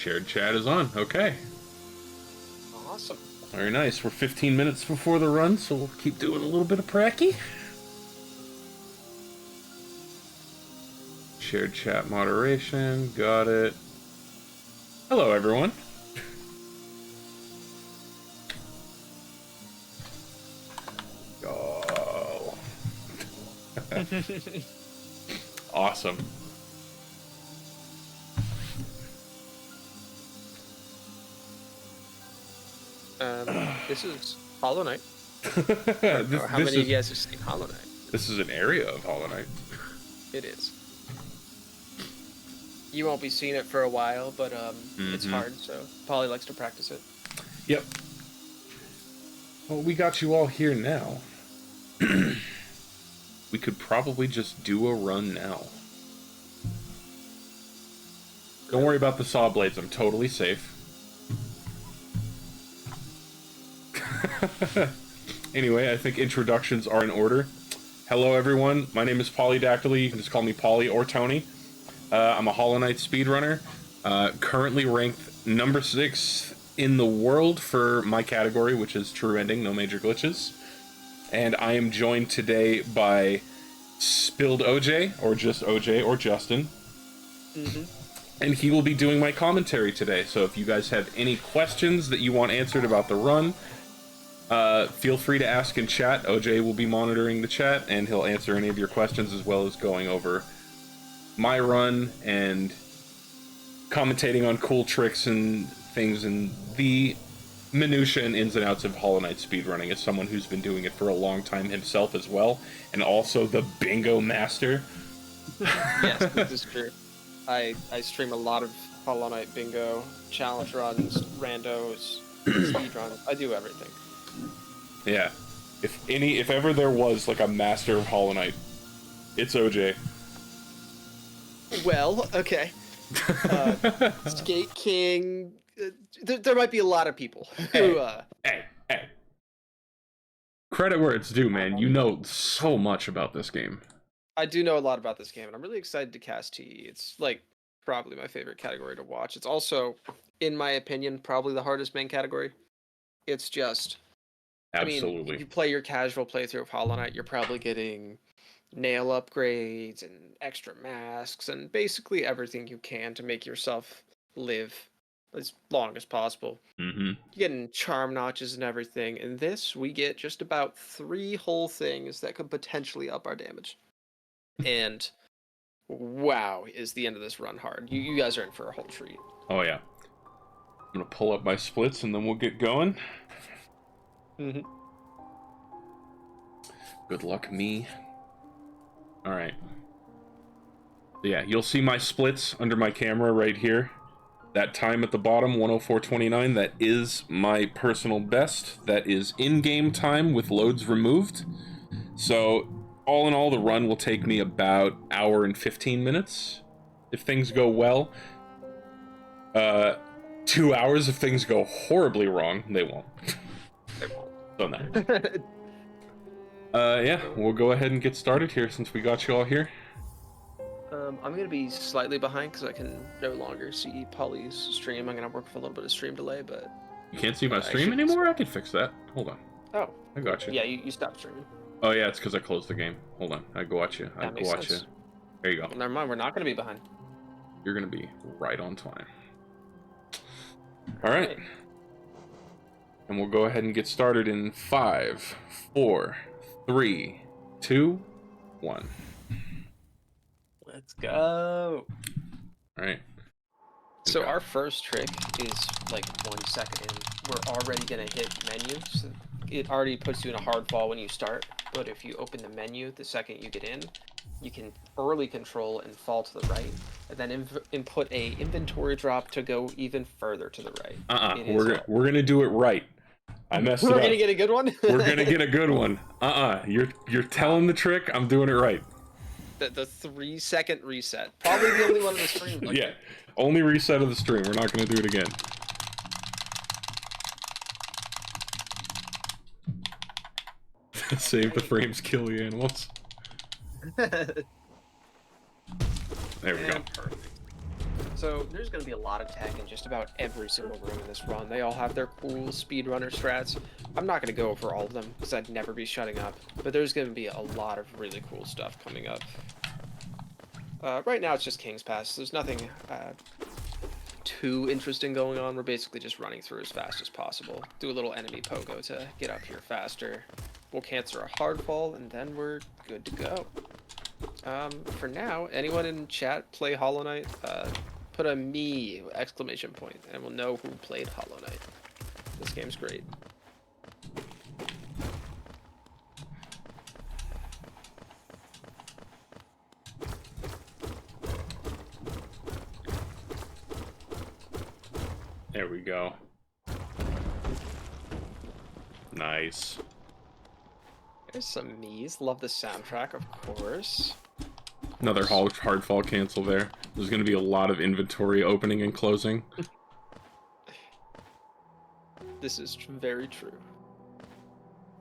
Shared chat is on. Okay. Awesome. Very nice. We're 15 minutes before the run, so we'll keep doing a little bit of pracky. Shared chat moderation. Got it. Hello, everyone. Oh. Awesome. This is Hollow Knight. How many of you guys have seen Hollow Knight? This is an area of Hollow Knight. It is. You won't be seeing it for a while, but it's hard, so Polly likes to practice it. Yep. Well, we got you all here now. We could probably just do a run now. Don't worry about the saw blades, I'm totally safe. Anyway, I think introductions are in order. Hello everyone, my name is Polydactyly, you can just call me Polly or Tony. I'm a Hollow Knight speedrunner, currently ranked number 6 in the world for my category, which is true ending, no major glitches. And I am joined today by Spilled OJ, or just OJ, or Justin. And he will be doing my commentary today, so if you guys have any questions that you want answered about the run, feel free to ask in chat. OJ will be monitoring the chat, and he'll answer any of your questions, as well as going over my run and commentating on cool tricks and things and the minutia and ins and outs of Hollow Knight speedrunning, as someone who's been doing it for a long time himself as well, and also the bingo master. Yes, this is true. I stream a lot of Hollow Knight bingo, challenge runs, randos, speedruns. I do everything. Yeah. If ever there was like a master of Hollow Knight, it's OJ. Well, okay. Skate King. There might be a lot of people who. Hey. Credit where it's due, man. You know so much about this game. I do know a lot about this game, and I'm really excited to cast TE. It's like probably my favorite category to watch. It's also, in my opinion, probably the hardest main category. It's just. Absolutely. I mean, you play your casual playthrough of Hollow Knight, you're probably getting nail upgrades and extra masks and basically everything you can to make yourself live as long as possible. You're getting charm notches and everything. In this, we get just about 3 whole things that could potentially up our damage. And wow, is the end of this run hard. You guys are in for a whole treat. Oh, yeah. I'm going to pull up my splits and then we'll get going. Good luck, me. Alright. Yeah, you'll see my splits under my camera right here. That time at the bottom, 104.29, that is my personal best. That is in-game time with loads removed. So, all in all, the run will take me about an hour and 15 minutes, if things go well. 2 hours if things go horribly wrong. They won't. They won't. So no. Yeah, we'll go ahead and get started here since we got you all here. I'm going to be slightly behind because I can no longer see Polly's stream. I'm going to work with a little bit of stream delay, but... You can't see my stream anymore? I can fix that. Hold on. Oh. I got you. Yeah, you stopped streaming. Oh yeah, it's because I closed the game. Hold on. I go at you. I go at you. There you go. Well, never mind, we're not going to be behind. You're going to be right on time. Alright. And we'll go ahead and get started in 5, 4, 3, 2, 1. Let's go. Alright. So our first trick is like 1 second in. We're already going to hit menu. So it already puts you in a hard fall when you start. But if you open the menu the second you get in, you can early control and fall to the right. And then input a inventory drop to go even further to the right. We're going to do it right. I messed it up. We're going to get a good one? We're going to get a good one. You're telling the trick. I'm doing it right. The 3-second reset. Probably the only one in the stream. Like yeah. Only reset of the stream. We're not going to do it again. Save the frames, kill the animals. There we go. Perfect. So there's going to be a lot of tech in just about every single room in this run. They all have their cool speedrunner strats. I'm not going to go over all of them because I'd never be shutting up, but there's going to be a lot of really cool stuff coming up. Right now it's just King's Pass. There's nothing too interesting going on. We're basically just running through as fast as possible. Do a little enemy pogo to get up here faster. We'll cancel a hard fall, and then we're good to go. For now, anyone in chat play Hollow Knight? Put a me exclamation point, and we'll know who played Hollow Knight. This game's great. There we go. Nice. There's some me's. Love the soundtrack, of course. Another hard fall cancel there. There's going to be a lot of inventory opening and closing. This is very true.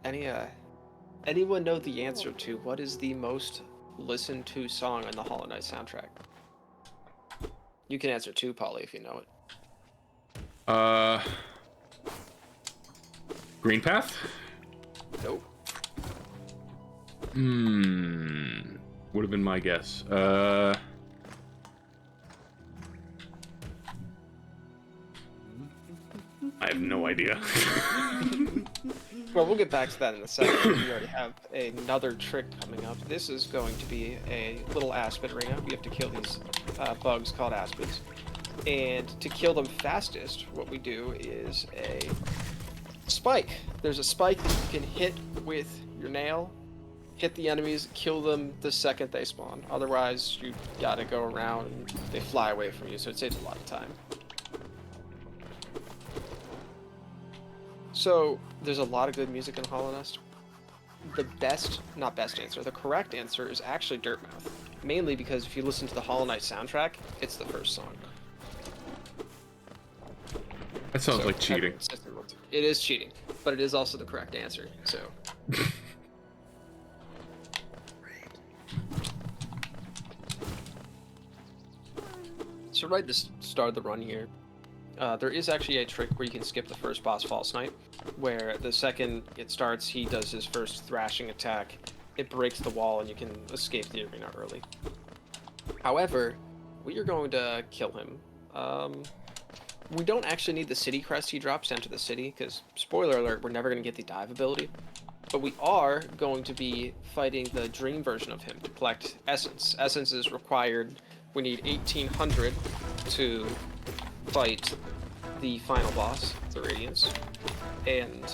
Anyone know the answer to what is the most listened to song on the Hollow Knight soundtrack? You can answer too, Polly, if you know it. Green Path? Nope. Would have been my guess. I have no idea. Well, we'll get back to that in a second. We already have another trick coming up. This is going to be a little aspid arena. We have to kill these bugs called aspids. And to kill them fastest, what we do is a spike. There's a spike that you can hit with your nail, hit the enemies, kill them the second they spawn. Otherwise, you gotta go around and they fly away from you, so it saves a lot of time. So, there's a lot of good music in Hollow Nest. The correct answer is actually Dirtmouth. Mainly because if you listen to the Hollow Knight soundtrack, it's the first song. That sounds like cheating. It is cheating, but it is also the correct answer, so... So right at the start of the run here, there is actually a trick where you can skip the first boss False Knight, where the second it starts, he does his first thrashing attack, it breaks the wall, and you can escape the arena early. However, we are going to kill him. We don't actually need the city crest he drops to enter the city, because, spoiler alert, we're never going to get the dive ability. But we are going to be fighting the dream version of him to collect Essence. Essence is required. We need 1,800 to fight the final boss, the Radiance, and,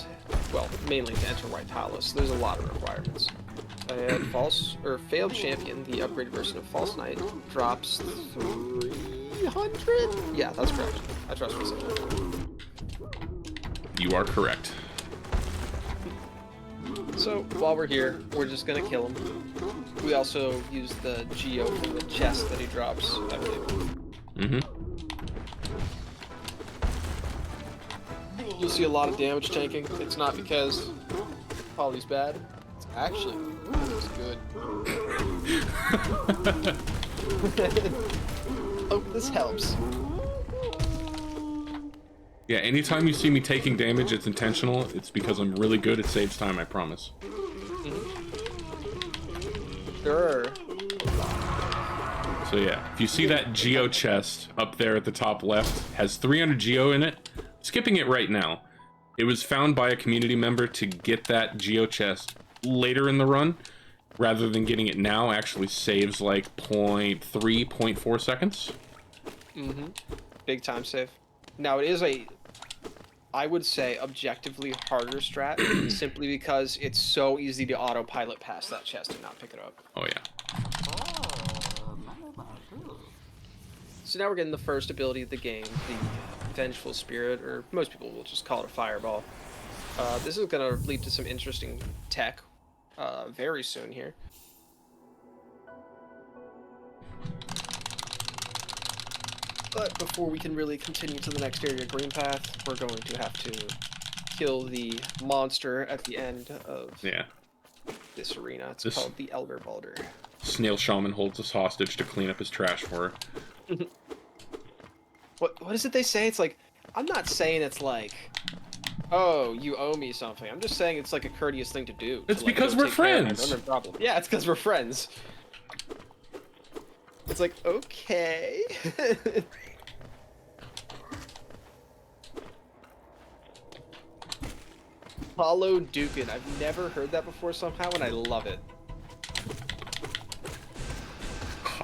well, mainly to enter White Palace. There's a lot of requirements. And Failed Champion, the upgraded version of False Knight, drops 300? Yeah, that's correct. I trust myself. You are correct. So, while we're here, we're just gonna kill him. We also use the Geo for the chest that he drops, I believe. You'll see a lot of damage tanking. It's not because Polly's bad. It's actually it's good. Oh, this helps. Yeah, anytime you see me taking damage, it's intentional. It's because I'm really good. It saves time, I promise. Sure. So yeah, if you see that Geo chest up there at the top left, has 300 Geo in it, skipping it right now. It was found by a community member to get that Geo chest later in the run, rather than getting it now actually saves like 0.3, 0.4 seconds. Big time save. Now it is I would say, objectively harder strat, simply because it's so easy to autopilot past that chest and not pick it up. Oh yeah. So now we're getting the first ability of the game, the Vengeful Spirit, or most people will just call it a Fireball. This is going to lead to some interesting tech very soon here. But before we can really continue to the next area, Green Path, we're going to have to kill the monster at the end of this arena. It's called the Elder Balder. Snail Shaman holds us hostage to clean up his trash for her. what is it they say? It's like, I'm not saying it's like, oh, you owe me something. I'm just saying it's like a courteous thing to do. It's to, like, because go we're take care of my friends. women problem. Yeah, it's because we're friends. It's like, okay. Hollow Dukin. I've never heard that before somehow, and I love it.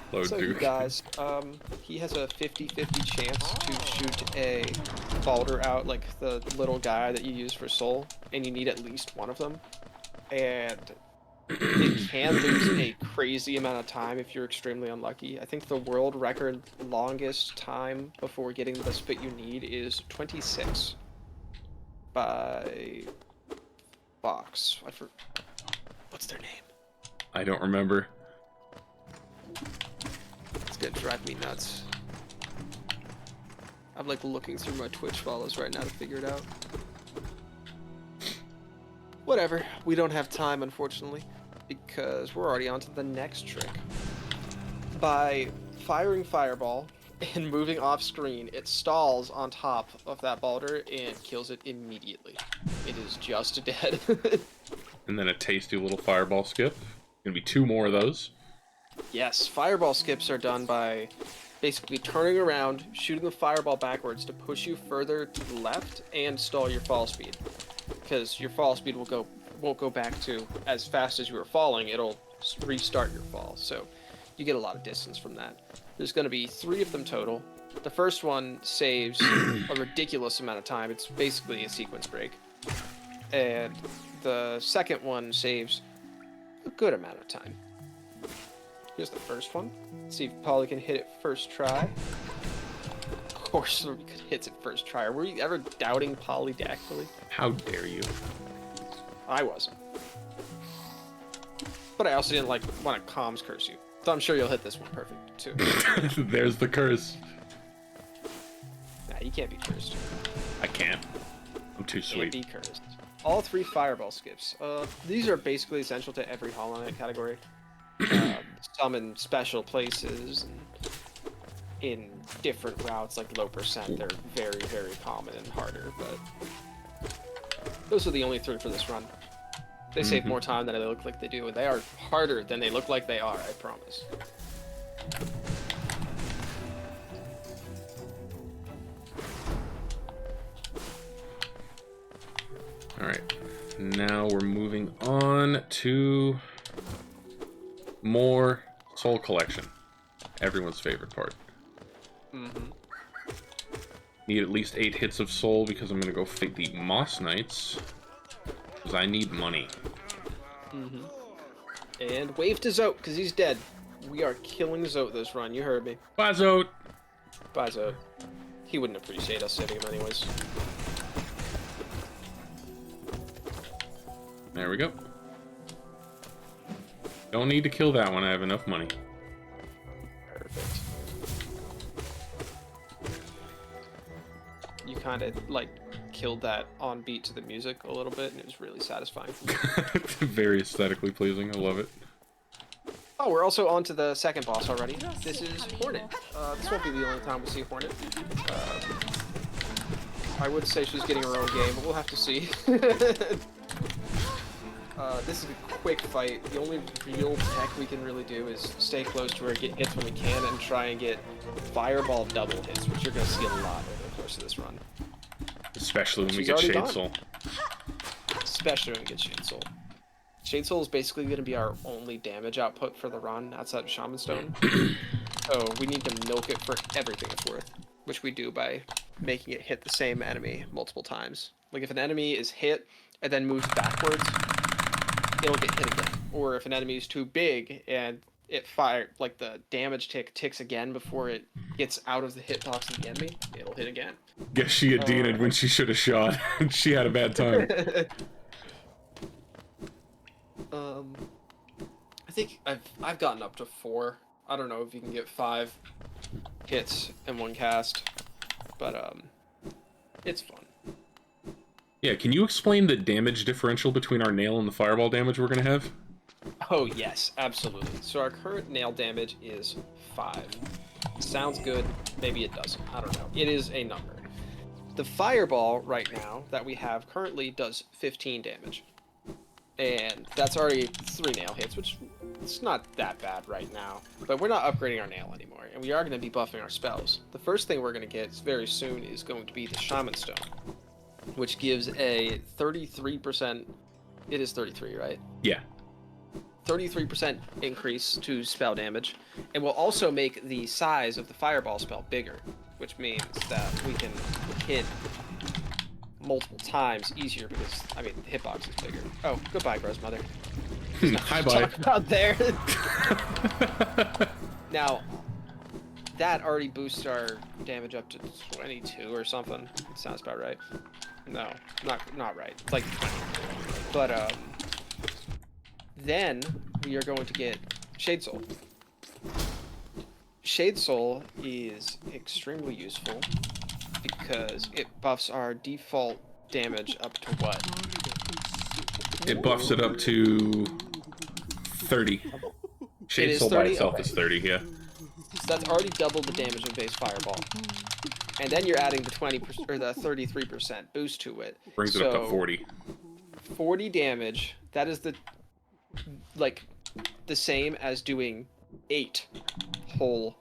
Hollow So Duke. guys, he has a 50-50 chance to shoot a boulder out, like the little guy that you use for soul, and you need at least one of them. And it can lose a crazy amount of time if you're extremely unlucky. I think the world record longest time before getting the spit you need is 26 by Fox. What's their name? I don't remember. It's gonna drive me nuts. I'm like looking through my Twitch follows right now to figure it out. Whatever, we don't have time unfortunately, because we're already on to the next trick. By firing Fireball and moving off screen, it stalls on top of that boulder and kills it immediately. It is just dead. And then a tasty little fireball skip. Gonna be 2 more of those. Yes, fireball skips are done by basically turning around, shooting the fireball backwards to push you further to the left and stall your fall speed. Because your fall speed won't go back to as fast as you were falling, it'll restart your fall. So you get a lot of distance from that. There's going to be 3 of them total. The first one saves a ridiculous amount of time. It's basically a sequence break. And the second one saves a good amount of time. Here's the first one. Let's see if Polly can hit it first try. Of course, we could hit it first try. Were you ever doubting Polydactyly? How dare you? I wasn't. But I also didn't want to comms curse you. So I'm sure you'll hit this one perfect too. There's the curse. Nah, you can't be cursed. I can't. I'm too sweet. Can't be cursed. All 3 fireball skips. These are basically essential to every Hollow Knight category. Some in special places and in different routes, like low percent. They're very, very common and harder, but those are the only 3 for this run. They save more time than they look like they do, and they are harder than they look like they are, I promise. Alright. Now we're moving on to more soul collection. Everyone's favorite part. Need at least 8 hits of soul because I'm gonna go fight the Moss Knights. Because I need money. And wave to Zote, because he's dead. We are killing Zote this run, you heard me. Bye, Zote! Bye, Zote. He wouldn't appreciate us saving him anyways. There we go. Don't need to kill that one, I have enough money. Perfect. You kind of, like, killed that on beat to the music a little bit, and it was really satisfying. Very aesthetically pleasing, I love it. Oh, we're also on to the second boss already. This is Hornet. This won't be the only time we see Hornet. I would say she's getting her own game, but we'll have to see. This is a quick fight. The only real tech we can really do is stay close to her, get hits when we can, and try and get fireball double hits, which you're going to see a lot over the course of this run. Especially when we get Shade Soul. Especially when we get Shade Soul. Shade Soul is basically going to be our only damage output for the run outside of Shaman Stone. So we need to milk it for everything it's worth, which we do by making it hit the same enemy multiple times. Like if an enemy is hit and then moves backwards, it'll get hit again. Or if an enemy is too big and it like the damage ticks again before it gets out of the hitbox of the enemy, it'll hit again. Guess she Adina'd when she should have shot. She had a bad time. I think I've gotten up to 4. I don't know if you can get 5 hits in one cast, but it's fun. Yeah, can you explain the damage differential between our nail and the fireball damage we're gonna have? Oh yes, absolutely. So our current nail damage is 5. Sounds good. Maybe it doesn't. I don't know. It is a number. The fireball right now that we have currently does 15 damage. And that's already 3 nail hits, which it's not that bad right now. But we're not upgrading our nail anymore, and we are going to be buffing our spells. The first thing we're going to get very soon is going to be the Shaman Stone, which gives a 33%... It is 33, right? Yeah. 33% increase to spell damage, and will also make the size of the fireball spell bigger, which means that we can hit multiple times easier because, I mean, the hitbox is bigger. Oh, goodbye, Gross Mother. Hi, bye. Talk about there. Now, that already boosts our damage up to 22 or something. It sounds about right. No, not right. It's like 20. But, then we are going to get Shade Soul. Shade Soul is extremely useful because it buffs our default damage up to what? It buffs it up to 30. Shade Soul by itself is 30, yeah. So that's already double the damage of base fireball. And then you're adding the 20% or the 33% boost to it. Brings it up to 40. 40 damage. That is the same as doing 8 whole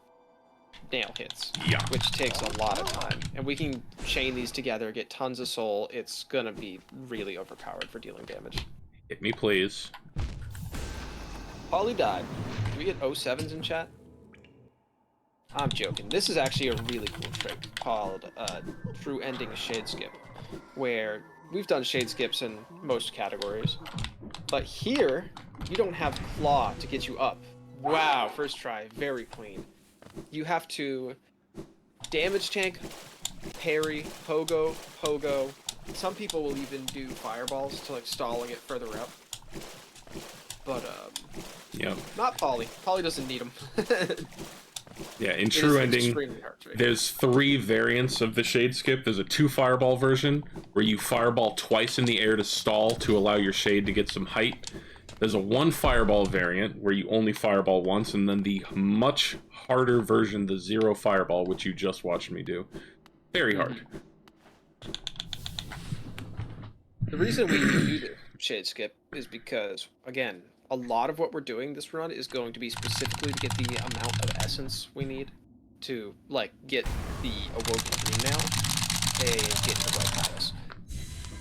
nail hits. Yeah. Which takes a lot of time. And we can chain these together, get tons of soul. It's gonna be really overpowered for dealing damage. Hit me, please. Polly died. Did we get 07s in chat? I'm joking. This is actually a really cool trick called True Ending Shade Skip, where we've done shade skips in most categories, but here you don't have claw to get you up. Wow, first try, very clean. You have to damage tank, parry, pogo, pogo. Some people will even do fireballs to like stall and get further up. But yep. Not Polly. Polly doesn't need them. Yeah, in True Ending, there's 3 variants of the Shade Skip. There's a 2 fireball version, where you fireball twice in the air to stall to allow your shade to get some height. There's a 1 fireball variant, where you only fireball once, and then the much harder version, the 0 fireball, which you just watched me do. Very hard. The reason we do the Shade Skip is because, again, a lot of what we're doing this run is going to be specifically to get the amount of essence we need to, like, get the Awoken Dream Nail and get the right highest.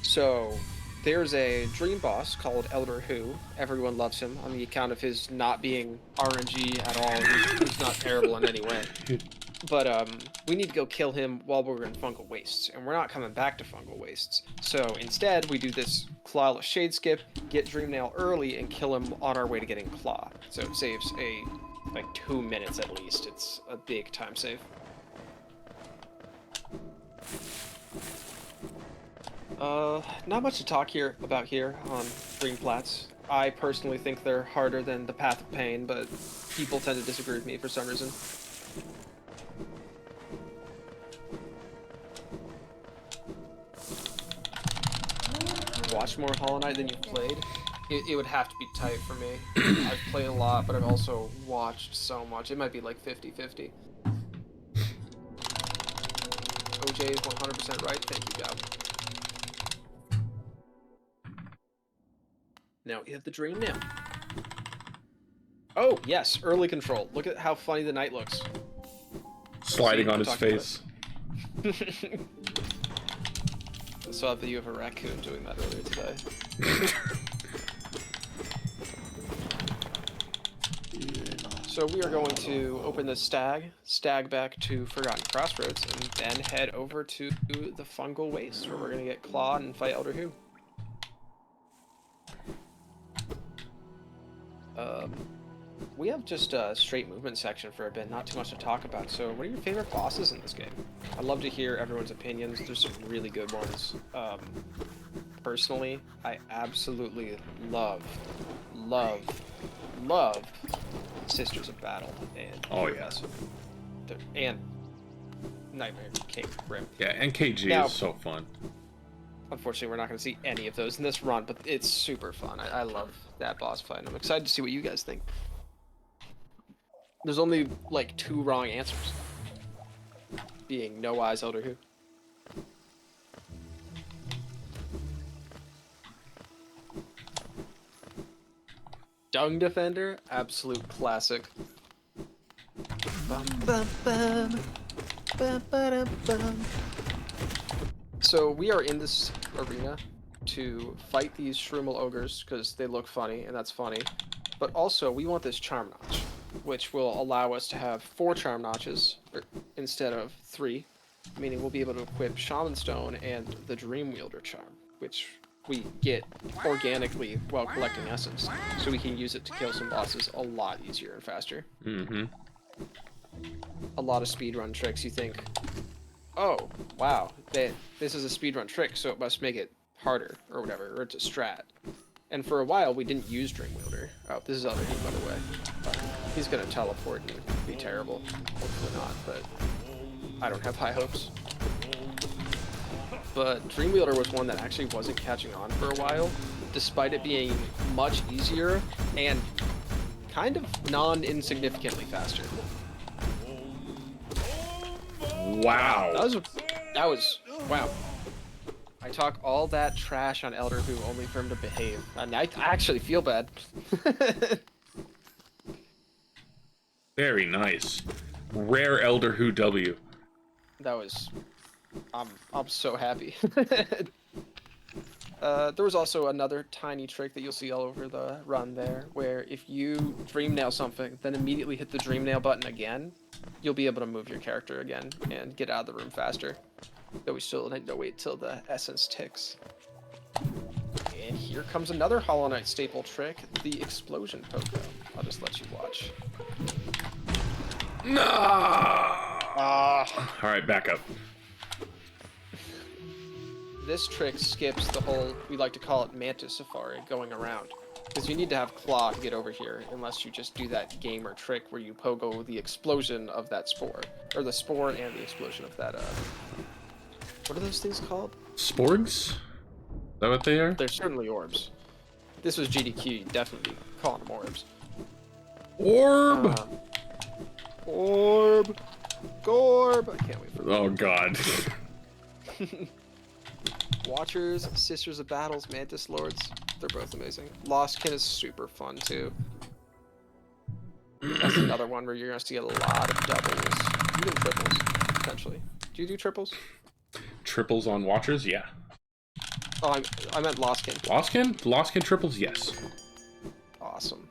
So, there's a dream boss called Elder Who. Everyone loves him on the account of his not being RNG at all. He's not terrible in any way. But we need to go kill him while we're in Fungal Wastes, and we're not coming back to Fungal Wastes. So instead, we do this Clawless Shade Skip, get Dream Nail early, and kill him on our way to getting Claw. So it saves like 2 minutes at least. It's a big time save. Not much to talk about here on Dream Plats. I personally think they're harder than the Path of Pain, but people tend to disagree with me for some reason. Watched more Hollow Knight than you've played? It would have to be tight for me. I've played a lot, but I've also watched so much. It might be like 50-50. OJ is 100% right. Thank you, God. Now we have the Dream Nail. Oh, yes, early control. Look at how funny the knight looks. Sliding on his face. I saw a video of a raccoon doing that earlier today. So we are going to open the stag back to Forgotten Crossroads, and then head over to the Fungal Waste, where we're going to get Claw and fight Elder Who. We have just a straight movement section for a bit, not too much to talk about. So what are your favorite bosses in this game? I'd love to hear everyone's opinions. There's some really good ones. Personally, I absolutely love Sisters of Battle and and Nightmare King Grim. Yeah, NKG is so fun. Unfortunately, we're not going to see any of those in this run, but it's super fun. I love that boss fight, and I'm excited to see what you guys think. There's only like 2 wrong answers. Being no eyes Elder Who. Dung Defender, absolute classic. Bum, bum, bum. Bum, ba-dum, bum. So we are in this arena to fight these Shroomal ogres because they look funny, and that's funny. But also, we want this charm notch, which will allow us to have 4 charm notches instead of 3, meaning we'll be able to equip Shaman Stone and the Dream Wielder charm, which we get organically while collecting essence, so we can use it to kill some bosses a lot easier and faster. Mm-hmm. A lot of speedrun tricks, you think, oh, wow, this is a speedrun trick, so it must make it harder, or whatever, or it's a strat. And for a while, we didn't use Dream Wielder. Oh, this is Elder Heat, by the way. He's gonna teleport and be terrible. Hopefully not, but I don't have high hopes. But Dream Wielder was one that actually wasn't catching on for a while, despite it being much easier and kind of non-insignificantly faster. Wow. That was wow. I talk all that trash on Elder Who only for him to behave, and I actually feel bad. Very nice. Rare Elder Who W. That was, I'm so happy. There was also another tiny trick that you'll see all over the run there, where if you dream nail something, then immediately hit the dream nail button again, you'll be able to move your character again and get out of the room faster. But we still need to wait till the essence ticks. And here comes another Hollow Knight staple trick, the explosion pogo. I'll just let you watch. No! Ah. Alright, back up. This trick skips the whole, we like to call it Mantis Safari, going around. Because you need to have Claw to get over here, unless you just do that gamer trick where you pogo the explosion of that spore. Or the spore and the explosion of that, what are those things called? Sporgs? Is that what they are? They're certainly orbs. If this was GDQ, you'd definitely be calling them orbs. Orb! Orb! Gorb! I can't wait for that. Oh god. Watchers, Sisters of Battles, Mantis Lords, they're both amazing. Lostkin is super fun too. That's another one where you're gonna see a lot of doubles, even triples, potentially. Do you do triples? Triples on Watchers? Yeah. Oh, I meant Lostkin. Lostkin? Lostkin triples? Yes. Awesome.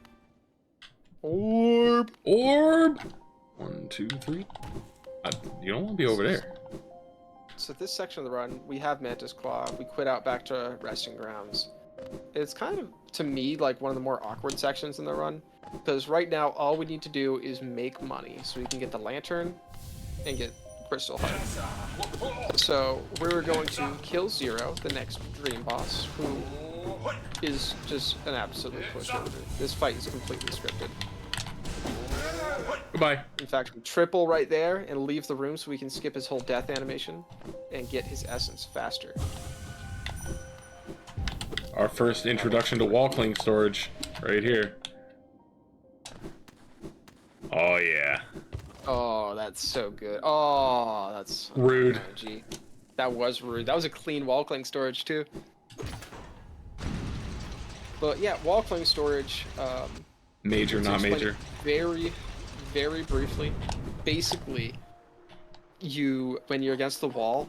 Orb! Orb! 1, 2, 3. You don't want to be over there. So this section of the run, we have Mantis Claw. We quit out back to Resting Grounds. It's kind of, to me, like one of the more awkward sections in the run. Because right now, all we need to do is make money. So we can get the Lantern and get Crystal Heart. So we're going to kill Zero, the next Dream Boss, who is just an absolute pushover. This fight is completely scripted. Goodbye. In fact, we triple right there and leave the room so we can skip his whole death animation and get his essence faster. Our first introduction to wall cling storage, right here. Oh yeah. Oh, that's so good. Oh, that's Rude. Gee, that was rude. That was a clean wall cling storage too. But yeah, wall cling storage. Major, not major. Very, very briefly. Basically, when you're against the wall,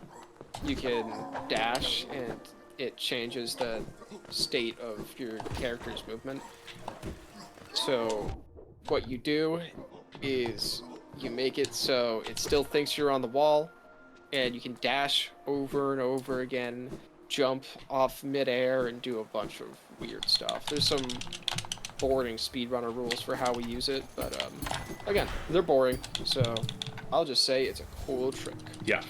you can dash and it changes the state of your character's movement. So what you do is you make it so it still thinks you're on the wall, and you can dash over and over again, jump off midair, and do a bunch of weird stuff. There's some boring speedrunner rules for how we use it, but again, they're boring, so I'll just say it's a cool trick. Yeah.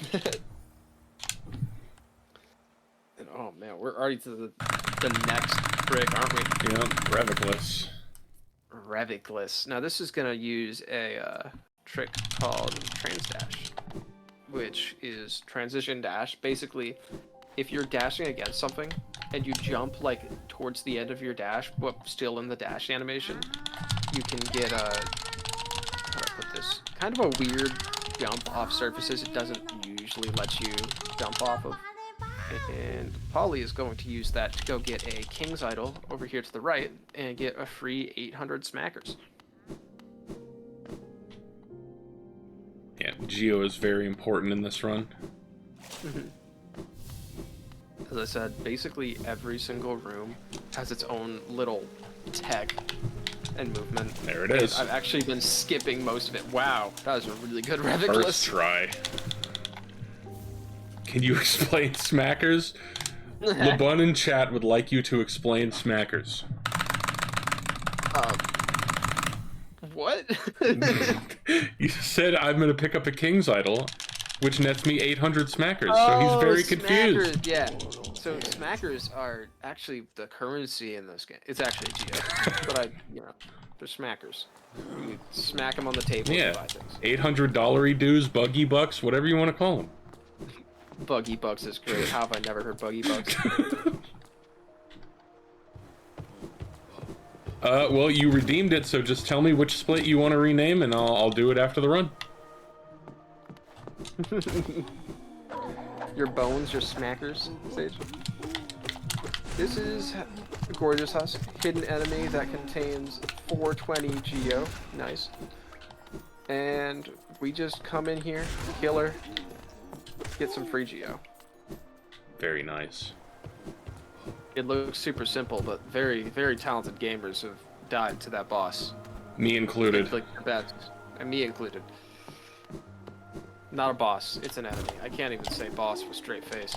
And oh man, we're already to the next trick, aren't we? Yeah, Revicless. Revicless. Now this is gonna use a trick called Trans Dash, which is transition dash. Basically, if you're dashing against something and you jump like towards the end of your dash, but still in the dash animation, you can get a with this kind of a weird jump off surfaces it doesn't usually let you jump off of. And Polly is going to use that to go get a King's Idol over here to the right and get a free 800 smackers. Yeah, Geo is very important in this run. As I said, basically every single room has its own little tech and movement. There it is. I've actually been skipping most of it. Wow, that was a really good Revit First list. try. Can you explain smackers? LeBun in chat would like you to explain smackers. What? You said I'm gonna pick up a King's Idol, which nets me 800 smackers, so he's very confused. Smackers, yeah. So smackers are actually the currency in this game. It's actually Geo, but they're smackers. You smack them on the table. Yeah, and buy things. $800 dues, buggy bucks, whatever you want to call them. Buggy bucks is great. How have I never heard buggy bucks? Well, you redeemed it, so just tell me which split you want to rename, and I'll do it after the run. Your bones, your smackers, Sage. This is a gorgeous husk. Hidden enemy that contains 420 Geo. Nice. And we just come in here, kill her, get some free Geo. Very nice. It looks super simple, but very, very talented gamers have died to that boss. Me included. Like the best, and me included. Not a boss, it's an enemy. I can't even say boss with straight face.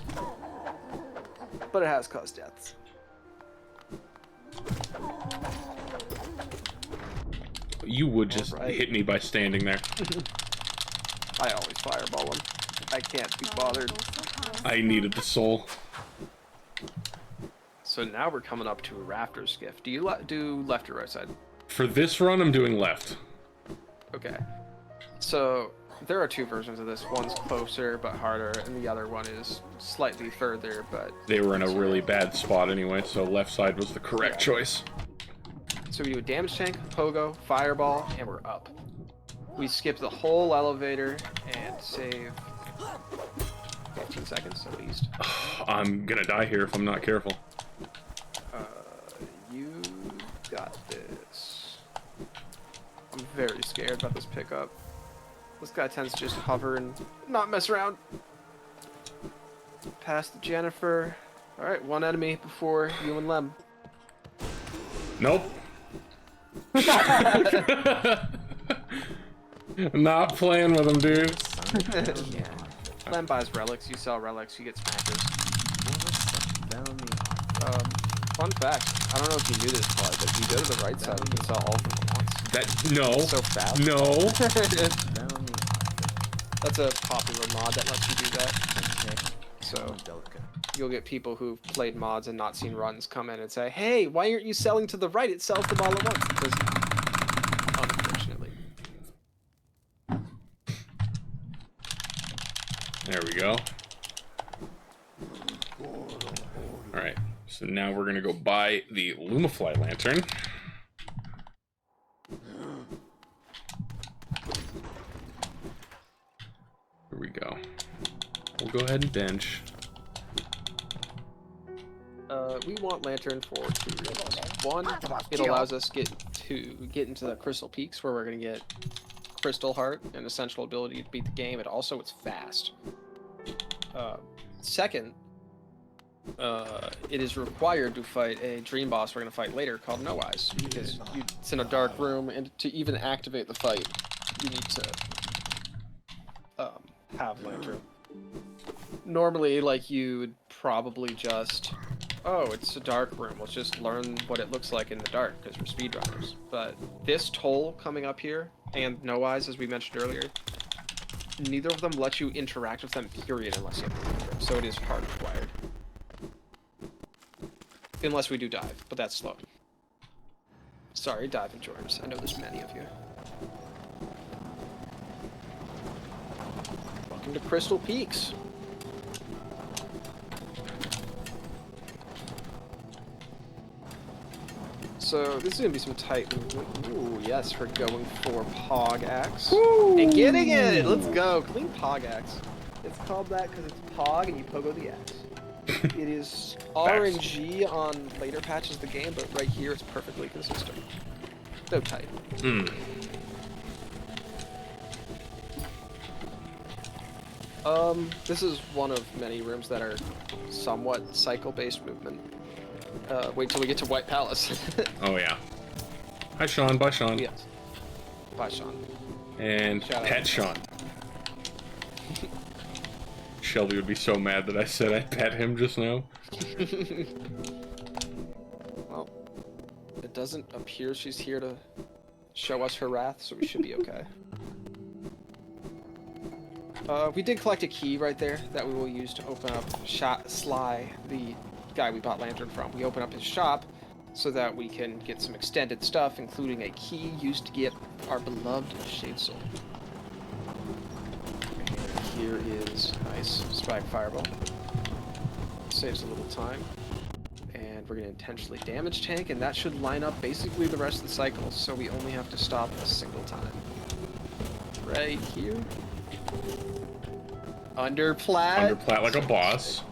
But it has caused deaths. You would just hit me by standing there. I always fireball him. I can't be bothered. I needed the soul. So now we're coming up to a raptor skiff. Do you do left or right side? For this run, I'm doing left. Okay. So there are two versions of this. One's closer but harder, and the other one is slightly further, but... They were in a really bad spot anyway, so left side was the correct choice. So we do a damage tank, pogo, fireball, and we're up. We skip the whole elevator and save 15 seconds at least. I'm gonna die here if I'm not careful. You got this. I'm very scared about this pickup. This guy tends to just hover and not mess around. Past the Jennifer. Alright, one enemy before you and Lem. Nope. Not playing with him, dude. Yeah. Lem buys relics, you sell relics, you get smackers. Fun fact, I don't know if you knew this, Paul, but if you go to the right side, you can sell all of them at once. No. So fast. No. That's a popular mod that lets you do that. So you'll get people who've played mods and not seen runs come in and say, hey, why aren't you selling to the right? It sells them all at once. Because, unfortunately. There we go. Alright, so now we're gonna go buy the Lumafly lantern. Here we go. We'll go ahead and bench. We want lantern for two reasons. One, it allows us to get into the Crystal Peaks where we're gonna get Crystal Heart, an essential ability to beat the game, and also it's fast. Second, it is required to fight a dream boss we're going to fight later called No Eyes, because it's in a dark room, and to even activate the fight, you need to have lantern. Normally, like, you'd probably just, oh, it's a dark room, let's just learn what it looks like in the dark, because we're speedrunners. But this toll coming up here, and No Eyes, as we mentioned earlier, neither of them let you interact with them, period, unless you have lantern, so it is hard required. Unless we do dive, but that's slow. Sorry, dive enjoyers. I know there's many of you. Welcome to Crystal Peaks. So So this is gonna be some tight movement. Ooh, yes, we're going for Pog Axe. Woo! And getting it! Let's go. Clean Pog Axe. It's called that because it's Pog and you pogo the axe. It is RNG on later patches of the game, but right here it's perfectly consistent. So tight. Hmm. This is one of many rooms that are somewhat cycle-based movement. Wait till we get to White Palace. Oh yeah. Hi Sean, bye Sean. Yes. Bye, Sean. And Shout pet out. Sean. Shelby would be so mad that I said I pet him just now. Well, it doesn't appear she's here to show us her wrath, so we should be okay. We did collect a key right there that we will use to open up Sly, the guy we bought Lantern from. We open up his shop so that we can get some extended stuff, including a key used to get our beloved Shade Soul. And here is nice Spike Fireball. Saves a little time. And we're going to intentionally damage tank, and that should line up basically the rest of the cycle, so we only have to stop a single time. Right here. Underplat. Underplat like a boss.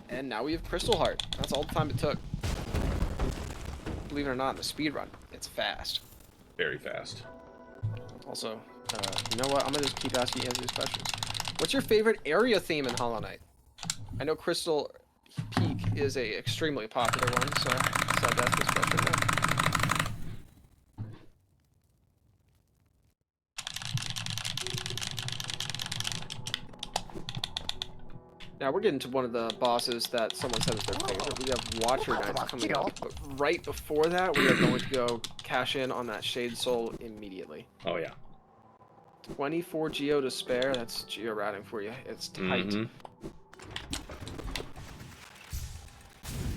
And now we have Crystal Heart. That's all the time it took. Believe it or not, in the speedrun, it's fast. Very fast. Also, you know what? I'm gonna just keep asking you these questions. What's your favorite area theme in Hollow Knight? I know Crystal Peak is a extremely popular one, so I'd ask this question now. Now we're getting to one of the bosses that someone said is their favorite. We have Watcher Knights coming up, but right before that, we are going to go cash in on that Shade Soul immediately. Oh yeah. 24 Geo to spare. That's Geo routing for you. It's tight. Mm-hmm.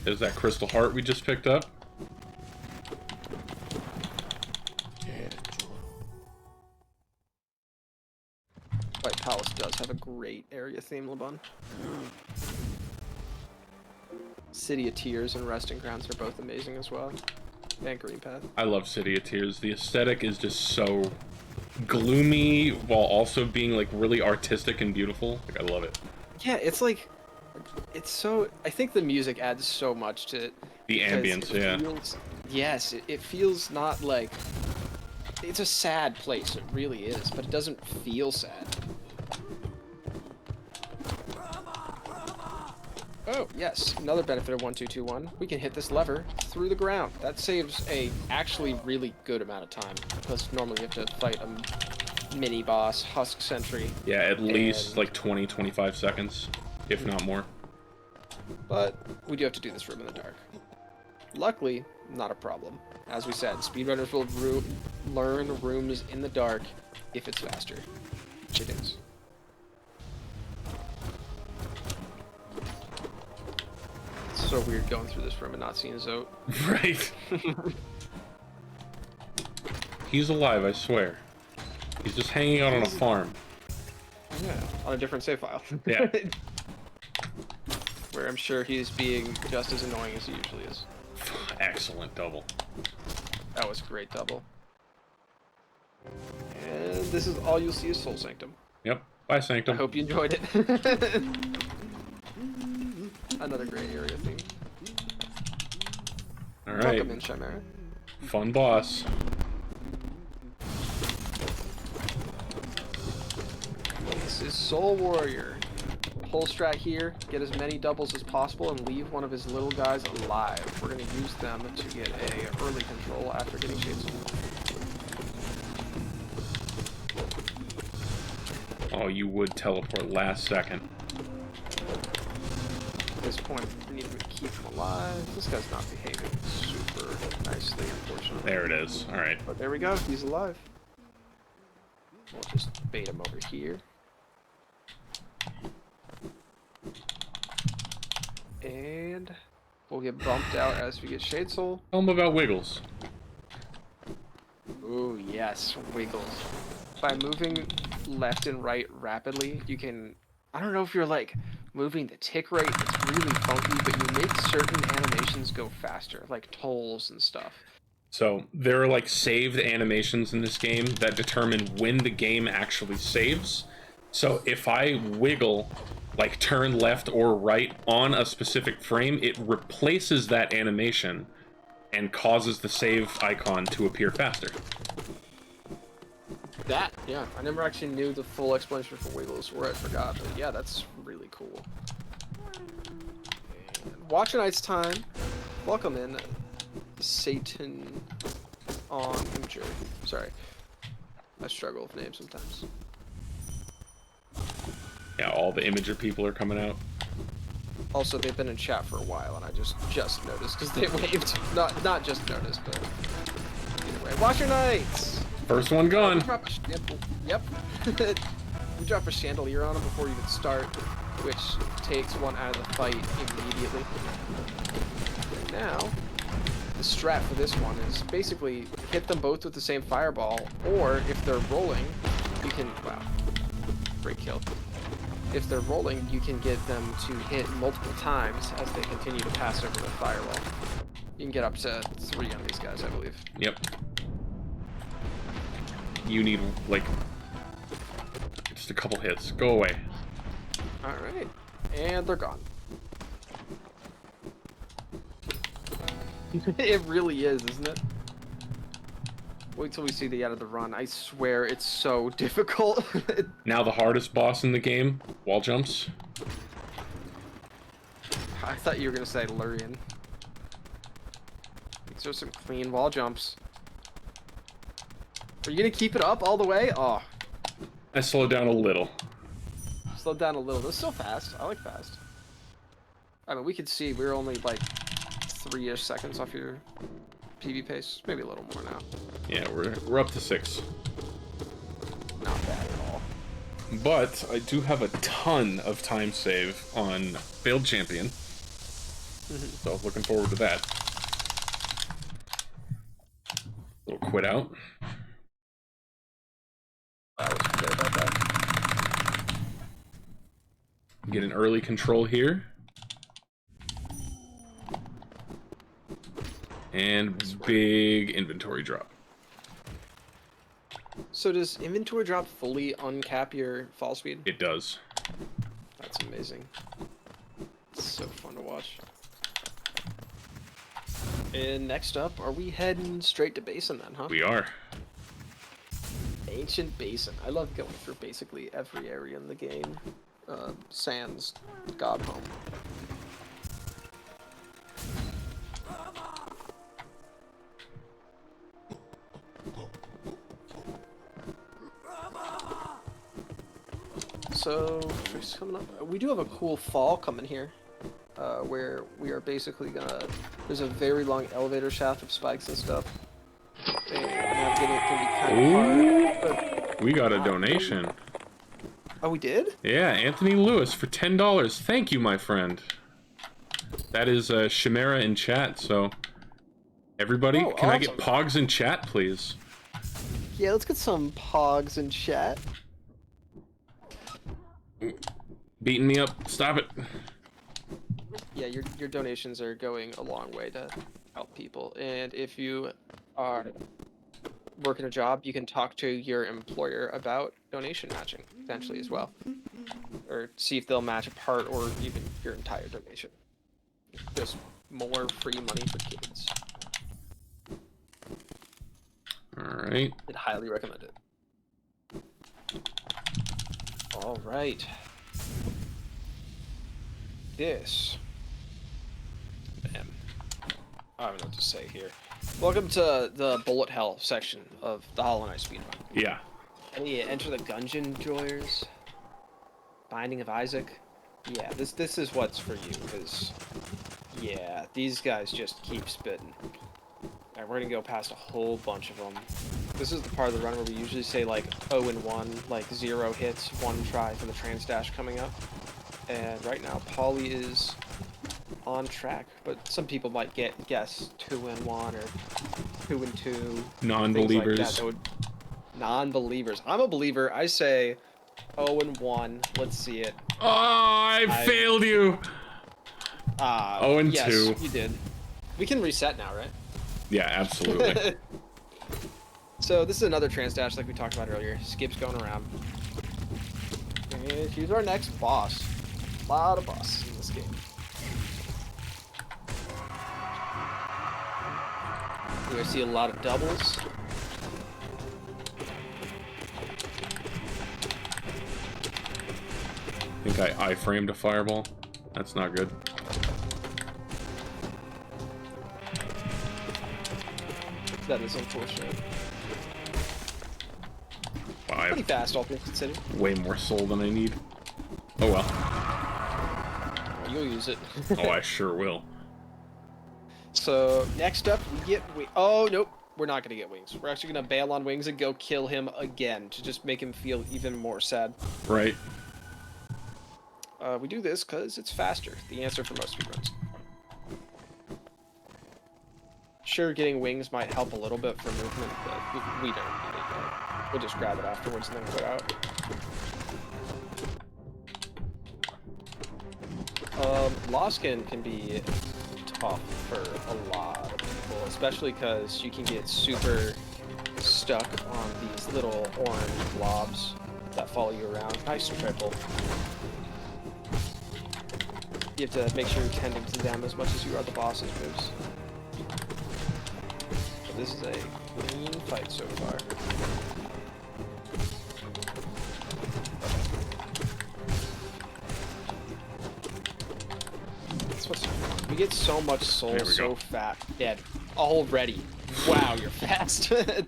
There's that Crystal Heart we just picked up. White Palace does have a great area theme, LeBun. City of Tears and Resting Grounds are both amazing as well. And Green Path. I love City of Tears. The aesthetic is just so gloomy while also being like really artistic and beautiful. Like I love it. Yeah, it's like, it's so, I think the music adds so much to it. The ambience, yeah. Yes, it feels not like, it's a sad place, it really is, but it doesn't feel sad. Oh, yes, another benefit of 1221. We can hit this lever through the ground. That saves a actually really good amount of time, because normally you have to fight a mini boss, Husk Sentry. Yeah, at least like 20-25 seconds, if not more. But we do have to do this room in the dark. Luckily, not a problem. As we said, speedrunners will learn rooms in the dark if it's faster. It is. It's so weird going through this room and not seeing Zote. Right. He's alive, I swear. He's just hanging out on a farm. Yeah, on a different save file. Yeah. Where I'm sure he's being just as annoying as he usually is. Excellent double. That was a great double. And this is all you'll see is Soul Sanctum. Yep. Bye, I Sanctum. hope you enjoyed it. Another great area theme. Alright. Welcome in, Chimera. Fun boss. This is Soul Warrior. Pull strat here, get as many doubles as possible, and leave one of his little guys alive. We're going to use them to get a early control after getting Shade Soul. Oh, you would teleport last second. At this point, we need to keep him alive. This guy's not behaving super nicely, unfortunately. There it is. Alright. But there we go, he's alive. We'll just bait him over here. And we'll get bumped out as we get Shade Soul. Tell him about Wiggles. Ooh, yes, Wiggles. By moving left and right rapidly, you can I don't know if you're like moving the tick rate. It's really funky, but you make certain animations go faster, like tolls and stuff. So there are like saved animations in this game that determine when the game actually saves. So if I wiggle, like turn left or right on a specific frame, it replaces that animation and causes the save icon to appear faster. That, yeah, I never actually knew the full explanation for wiggles, or I forgot, but yeah, that's really cool. And Watch a Night's time. Welcome in, Satan on Imgur. Sorry, I struggle with names sometimes. Yeah, all the Imager people are coming out. Also, they've been in chat for a while, and I just noticed because they waved. Not just noticed, but either way. Watch your nights. First one gone. Yep. We drop a chandelier on him before you even start, which takes one out of the fight immediately. And now, the strat for this one is basically hit them both with the same fireball, or if they're rolling, you can, wow, great kill. If they're rolling, you can get them to hit multiple times as they continue to pass over the firewall. You can get up to 3 on these guys, I believe. Yep. You need, like, just a couple hits. Go away. Alright. And they're gone. It really is, isn't it? Wait till we see the end of the run. I swear it's so difficult. Now the hardest boss in the game, wall jumps. I thought you were gonna say Lurian. These are some clean wall jumps. Are you gonna keep it up all the way? Oh. I slowed down a little. Slow down a little. This is still fast. I like fast. I mean, we could see we're only like 3-ish seconds off your PV pace. Maybe a little more now. Yeah, we're up to 6. Not bad at all. But I do have a ton of time save on Failed Champion. So looking forward to that. Little quit out. I always forget about that. Get an early control here. And big inventory drop. So does inventory drop fully uncap your fall speed? It does. That's amazing. It's so fun to watch. And next up, are we heading straight to Basin then, huh? We are. Ancient Basin. I love going through basically every area in the game. Sans God Home. So, coming up, we do have a cool fall coming here, where we are basically gonna. There's a very long elevator shaft of spikes and stuff, and navigating it can be kind of hard. We got a donation. Oh, we did? Yeah, Anthony Lewis for $10. Thank you, my friend. That is Chimera in chat, so everybody, Oh, can I awesome. get Pogs in chat, please? Yeah, let's get some Pogs in chat. Beating me up. Stop it. Yeah, your donations are going a long way to help people, and if you are working a job, you can talk to your employer about donation matching potentially as well, or see if they'll match a part or even your entire donation. Just more free money for kids. All right. I'd highly recommend it. All right. This. Man, I don't know what to say here. Welcome to the bullet hell section of the Hollow Knight speedrun. Yeah. Hey, enter the Gungeon Drawers. Binding of Isaac. Yeah, this is what's for you, because yeah, these guys just keep spitting. Alright, we're gonna go past a whole bunch of them. This is the part of the run where we usually say like 0-1, like 0 hits, 1 try for the trans dash coming up. And right now, Polly is on track, but some people might guess 2-1 or 2-2. Non-believers. Like that. Non-believers. I'm a believer. I say 0-1. Let's see it. Oh, I failed you. 0 and yes, 2. You did. We can reset now, right? Yeah, absolutely. So this is another trans dash like we talked about earlier. Skips going around. And here's our next boss. A lot of bosses in this game. We're gonna see a lot of doubles. I think I framed a fireball. That's not good. That is unfortunate. Wow, Pretty fast, all things considered. way more soul than I need. Oh well. You'll use it. Oh, I sure will. So next up, we get oh nope, we're not gonna get wings. We're actually gonna bail on wings and go kill him again to just make him feel even more sad. Right. We do this because it's faster. The answer for most speedruns. Sure, getting wings might help a little bit for movement, but we don't need it yet. We'll just grab it afterwards and then put out. Loskin can be tough for a lot of people, especially because you can get super stuck on these little orange blobs that follow you around. Nice triple. You have to make sure you're tending to them as much as you are the boss's moves. But this is a clean fight so far. That's what's fun. We get so much soul so fast. Dead. Already. Wow, you're fast. You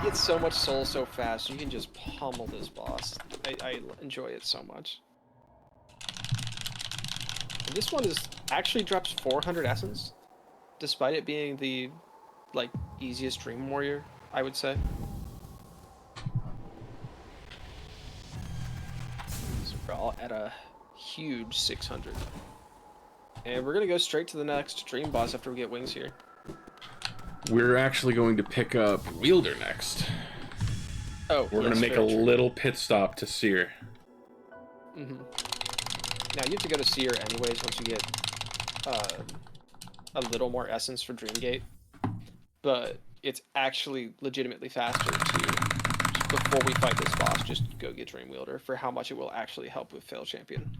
get so much soul so fast, you can just pummel this boss. I enjoy it so much. This one actually drops 400 essence, despite it being the, like, easiest Dream Warrior, I would say. So we're all at a huge 600. And we're gonna go straight to the next Dream Boss after we get wings here. We're actually going to pick up Wielder next. Oh, we're gonna make a little pit stop to Seer. Mm-hmm. Now, you have to go to Seer anyways once you get a little more essence for Dreamgate. But it's actually legitimately faster to, before we fight this boss, just go get Dream Wielder for how much it will actually help with Fail Champion.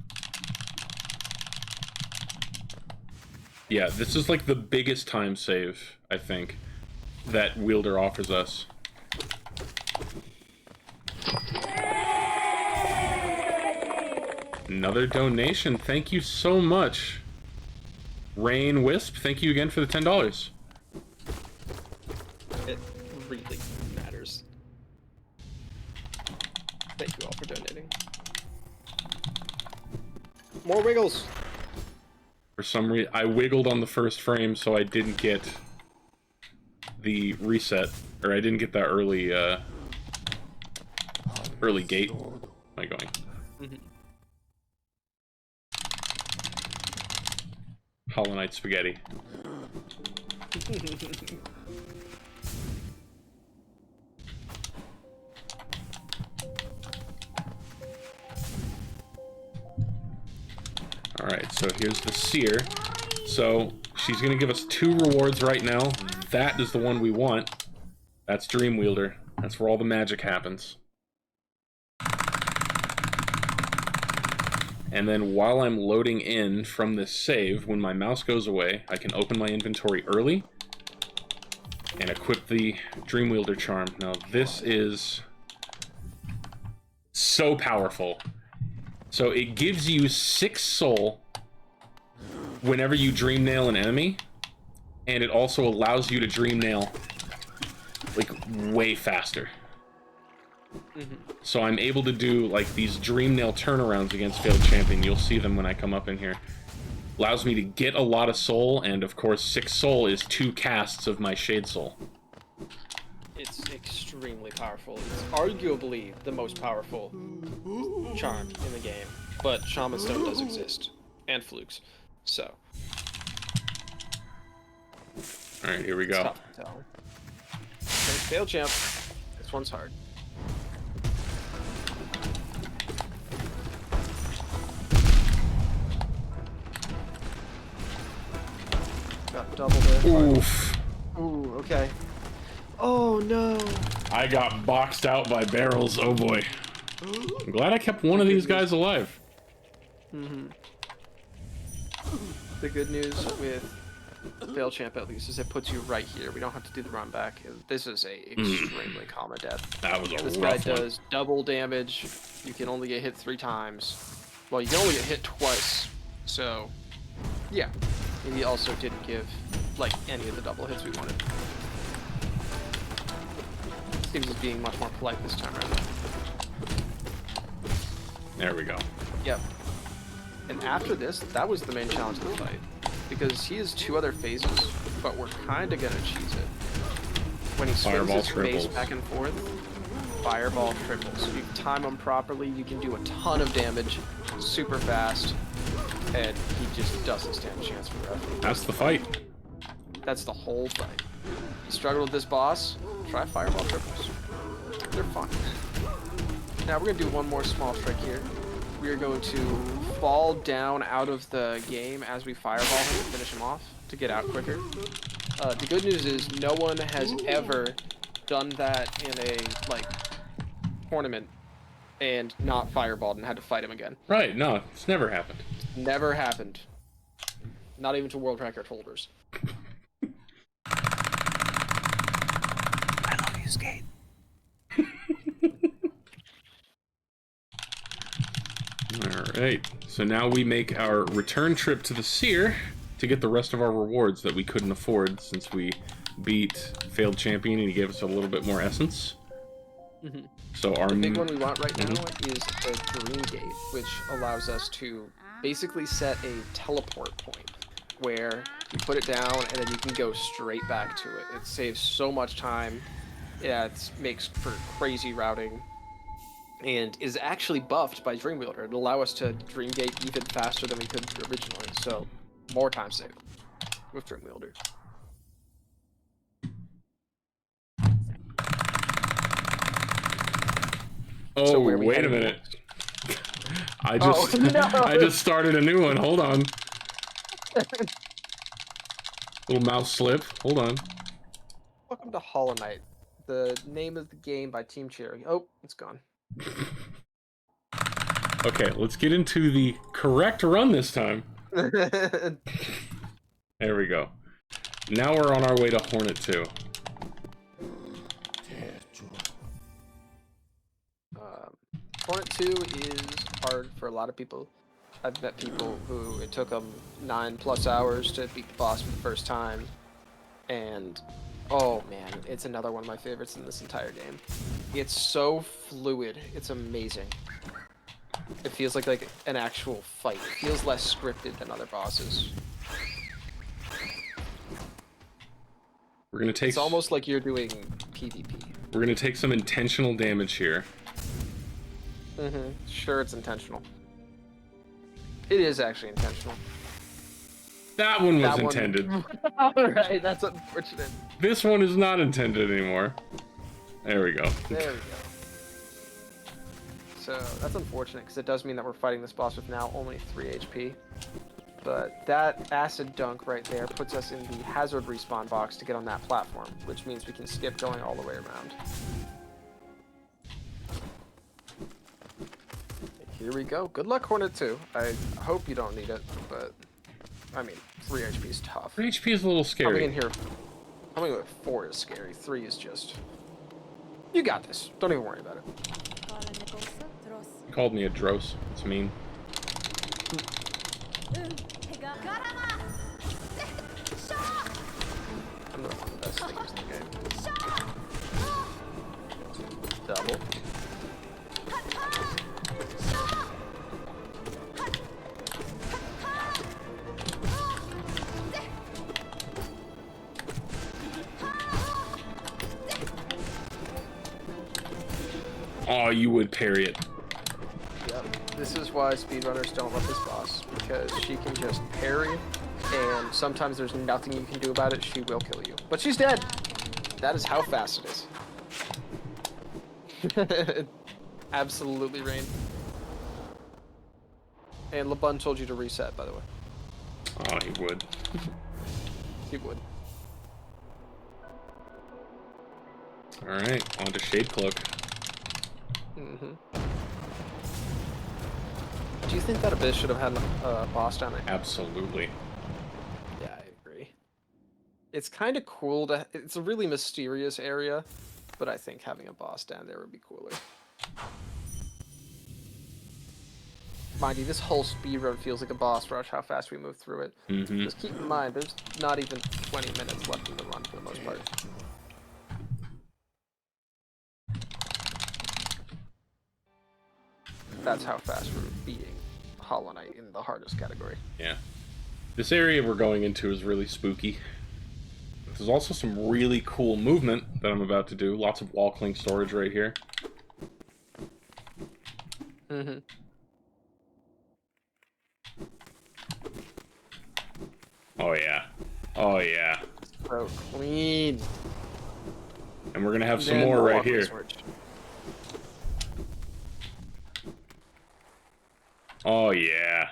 Yeah, this is like the biggest time save, I think, that Wielder offers us. Another donation. Thank you so much. Rain Wisp, thank you again for the $10. It really matters. Thank you all for donating. More wiggles! For some reason, I wiggled on the first frame, so I didn't get the reset, or I didn't get that early, early gate. Am I going? Mm-hmm. Hollow Knight spaghetti. Alright, so here's the Seer. So, she's gonna give us 2 rewards right now. That is the one we want. That's Dream Wielder. That's where all the magic happens. And then while I'm loading in from this save, when my mouse goes away, I can open my inventory early and equip the Dream Wielder charm. Now this is so powerful. So it gives you 6 soul whenever you dream nail an enemy, and it also allows you to dream nail like way faster. Mm-hmm. So I'm able to do like these dream nail turnarounds against Failed Champion. You'll see them when I come up in here. Allows me to get a lot of soul, and of course 6 soul is 2 casts of my Shade Soul. It's extremely powerful. It's arguably the most powerful charm in the game, but Shaman Stone does exist, and Flukes, so. Alright, here we go. Tough to tell. Okay, Fail Champ. This one's hard. Got double there. Oof. Ooh, okay. Oh no. I got boxed out by barrels. Oh boy. I'm glad I kept one of these guys alive. Mm-hmm. The good news with Fail Champ at least is it puts you right here. We don't have to do the run back. This is a extremely common death. That was a This rough guy one. does double damage. You can only get hit 3 times. Well, you can only get hit twice. So, yeah. And he also didn't give like any of the double hits we wanted. Seems as being much more polite this time around. There we go. Yep. And after this, that was the main challenge of the fight. Because he has 2 other phases, but we're kind of going to cheese it. When he swings Fireball his face triples. back and forth, fireball triples. If you time him properly, you can do a ton of damage super fast, and he just doesn't stand a chance for referee. That's the fight. That's the whole fight. You struggle with this boss, try fireball triples. They're fun. Now we're going to do one more small trick here. We are going to fall down out of the game as we fireball him and finish him off to get out quicker. The good news is no one has ever done that in a tournament and not fireballed and had to fight him again. Right, no, it's never happened. Never happened. Not even to world record holders. I love you, Skate. Alright, so now we make our return trip to the Seer to get the rest of our rewards that we couldn't afford since we beat Failed Champion and he gave us a little bit more essence. Mm-hmm. So our the big one we want right now is the Dream Gate, which allows us to basically set a teleport point where you put it down and then you can go straight back to it. It saves so much time. Yeah, it makes for crazy routing and is actually buffed by Dreamwielder. It'll allow us to Dream Gate even faster than we could originally, so more time saved with Dreamwielder. Oh, So where we wait a heading minute. I no. just started a new one. Hold on. Little mouse slip. Hold on. Welcome to Hollow Knight, the name of the game by Team Cherry. Oh, it's gone. Okay, let's get into the correct run this time. There we go. Now we're on our way to Hornet 2. Hornet 2 is hard for a lot of people. I've met people who it took them 9+ hours to beat the boss for the first time. And, oh man, it's another one of my favorites in this entire game. It's so fluid. It's amazing. It feels like an actual fight. It feels less scripted than other bosses. We're gonna take. It's almost like you're doing PvP. We're gonna take some intentional damage here. Mm-hmm. Sure, it's intentional. It is actually intentional. That one was intended. Alright, that's unfortunate. This one is not intended anymore. There we go. There we go. So, that's unfortunate, because it does mean that we're fighting this boss with now only 3 HP. But that acid dunk right there puts us in the hazard respawn box to get on that platform, which means we can skip going all the way around. Here we go. Good luck, Hornet 2. I hope you don't need it, but I mean, 3 HP is tough. 3 HP is a little scary. Coming in here, coming with 4 is scary. 3 is just... You got this. Don't even worry about it. You called me a Dros. It's mean. I'm one of the best things in the game. Double. Oh, you would parry it. Yep. This is why speedrunners don't love this boss, because she can just parry, and sometimes there's nothing you can do about it, she will kill you. But she's dead! That is how fast it is. Absolutely, Rain. And LeBun told you to reset, by the way. Oh, he would. He would. Alright, on to Shade Cloak. Mm-hmm. Do you think that Abyss should have had a boss down there? Absolutely. Yeah, I agree. It's kind of cool to... It's a really mysterious area, but I think having a boss down there would be cooler. Mind you, this whole speedrun feels like a boss rush, how fast we move through it. Mm-hmm. Just keep in mind, there's not even 20 minutes left in the run for the most part. That's how fast we're beating Hollow Knight in the hardest category. Yeah. This area we're going into is really spooky. There's also some really cool movement that I'm about to do. Lots of wall clink storage right here. Mm-hmm. Oh yeah. Oh yeah. So clean. And we're gonna have some Then more right walk here. switch. Oh yeah.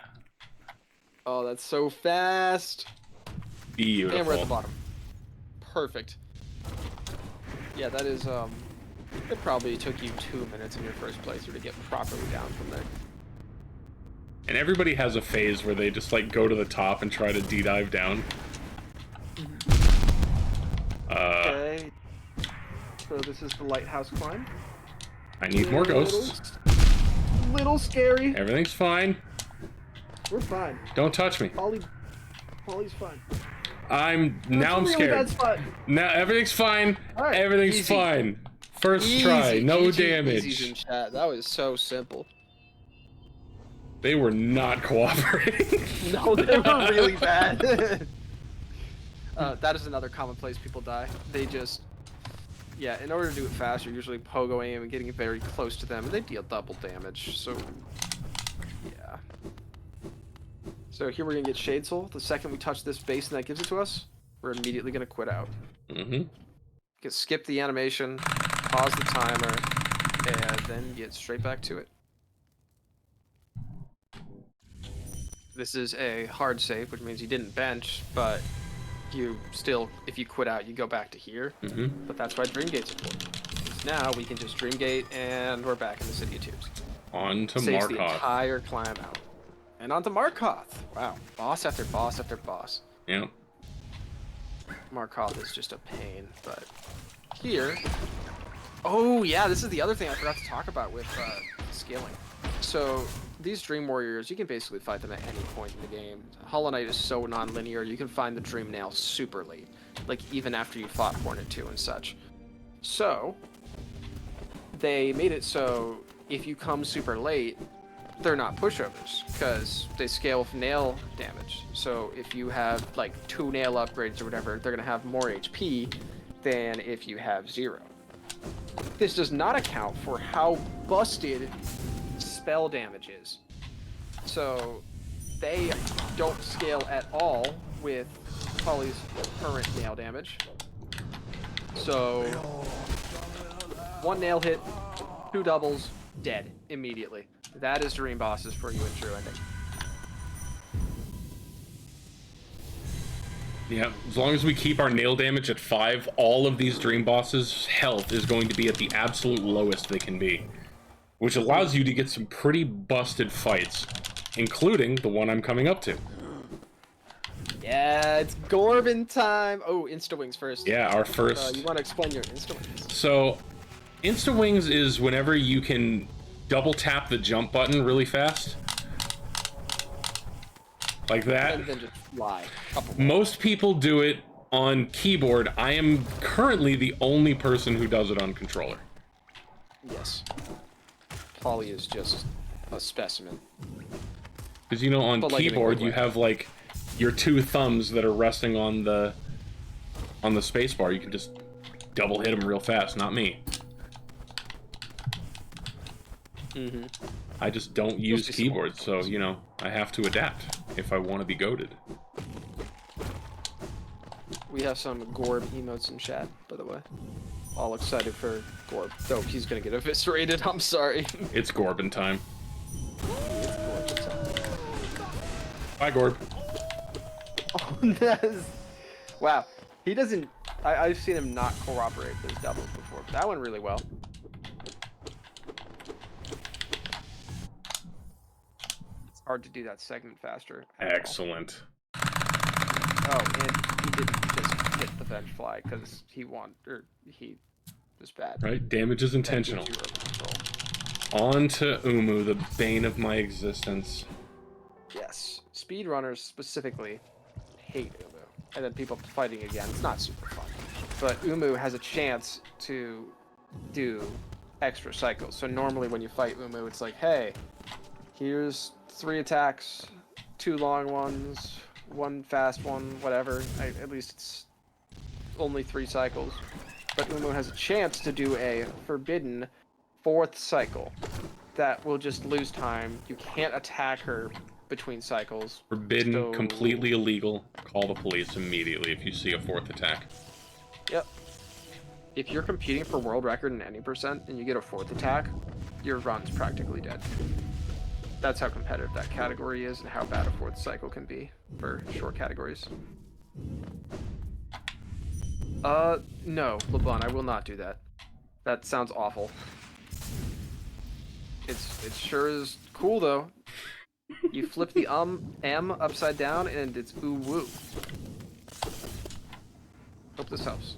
Oh, that's so fast. Beautiful. And we're at the bottom. Perfect. Yeah, that is, it probably took you 2 minutes in your first playthrough to get properly down from there. And everybody has a phase where they just like go to the top and try to D-dive down. Okay. So this is the lighthouse climb. I need more ghosts. Little scary. Everything's fine. We're fine. Don't touch me. Polly's fine. I'm Really scared. bad spot. Now everything's fine. Right, Everything's easy. fine. First try, no easy, damage. easy in chat. That was so simple. They were not cooperating. No, they were really bad. That is another common place people die. They just, yeah, in order to do it fast, you're usually pogo aim and getting very close to them, and they deal double damage, so, yeah. So here we're gonna get Shade Soul. The second we touch this basin that gives it to us, we're immediately gonna quit out. Mm-hmm. Get skip the animation, pause the timer, and then get straight back to it. This is a hard save, which means you didn't bench, but you still, if you quit out, you go back to here. Mm-hmm. But that's why Dream Gate's important. Because now we can just Dream Gate, and we're back in the City of Tears. On to Saves the Markoth. entire climb out. And on to Markoth. Wow, boss after boss after boss. Yep. Markoth is just a pain, but here... Oh yeah, this is the other thing I forgot to talk about with scaling. So these Dream Warriors, you can basically fight them at any point in the game. Hollow Knight is so non-linear, you can find the Dream Nail super late. Like even after you fought Hornet 2 and such. So, they made it so if you come super late, they're not pushovers, because they scale with nail damage. So if you have like 2 nail upgrades or whatever, they're going to have more HP than if you have 0. This does not account for how busted spell damage is. So they don't scale at all with Polly's current nail damage. So 1 nail hit, 2 doubles, dead immediately. That is Dream Bosses for you in true ending. Yeah, as long as we keep our nail damage at 5, all of these Dream Bosses' health is going to be at the absolute lowest they can be. Which allows you to get some pretty busted fights, including the one I'm coming up to. Yeah, it's Gorbin time! Oh, Insta-Wings first. Yeah, our first... you want to explain your Insta-Wings? So, Insta-Wings is whenever you can double tap the jump button really fast. Like that. And then just fly. Most people do it on keyboard. I am currently the only person who does it on controller. Yes. Polly is just a specimen. Because, you know, on But, like, in a keyboard good you way. have, like, your 2 thumbs that are resting on the spacebar. You can just double hit them real fast. Not me. Mm-hmm. I just don't use be keyboards, so, you know, I have to adapt if I want to be goated. We have some Gorb emotes in chat, by the way. All excited for Gorb. Though he's gonna get eviscerated, I'm sorry. It's Gorbin time. It's Gorb time. Bye, Gorb. Oh, Nez! Wow. He doesn't... I've seen him not cooperate with his doubles before, but that went really well. It's hard to do that segment faster. Excellent. Oh, and he didn't just hit the bench fly because he was bad. Right? Damage is intentional. On to Umu, the bane of my existence. Yes. Speedrunners specifically hate Umu. And then people fighting again. It's not super fun. But Umu has a chance to do extra cycles. So normally when you fight Umu, it's like, hey, here's 3 attacks, 2 long ones, 1 fast one, whatever. At least it's only 3 cycles. But Umu has a chance to do a forbidden 4th cycle that will just lose time. You can't attack her between cycles. Forbidden, so... completely illegal. Call the police immediately if you see a 4th attack. Yep. If you're competing for world record in any percent and you get a 4th attack, your run's practically dead. That's how competitive that category is and how bad a 4th cycle can be for short categories. No, LeBlanc, I will not do that. That sounds awful. It sure is cool though. You flip the M upside down and it's ooh woo. Hope this helps.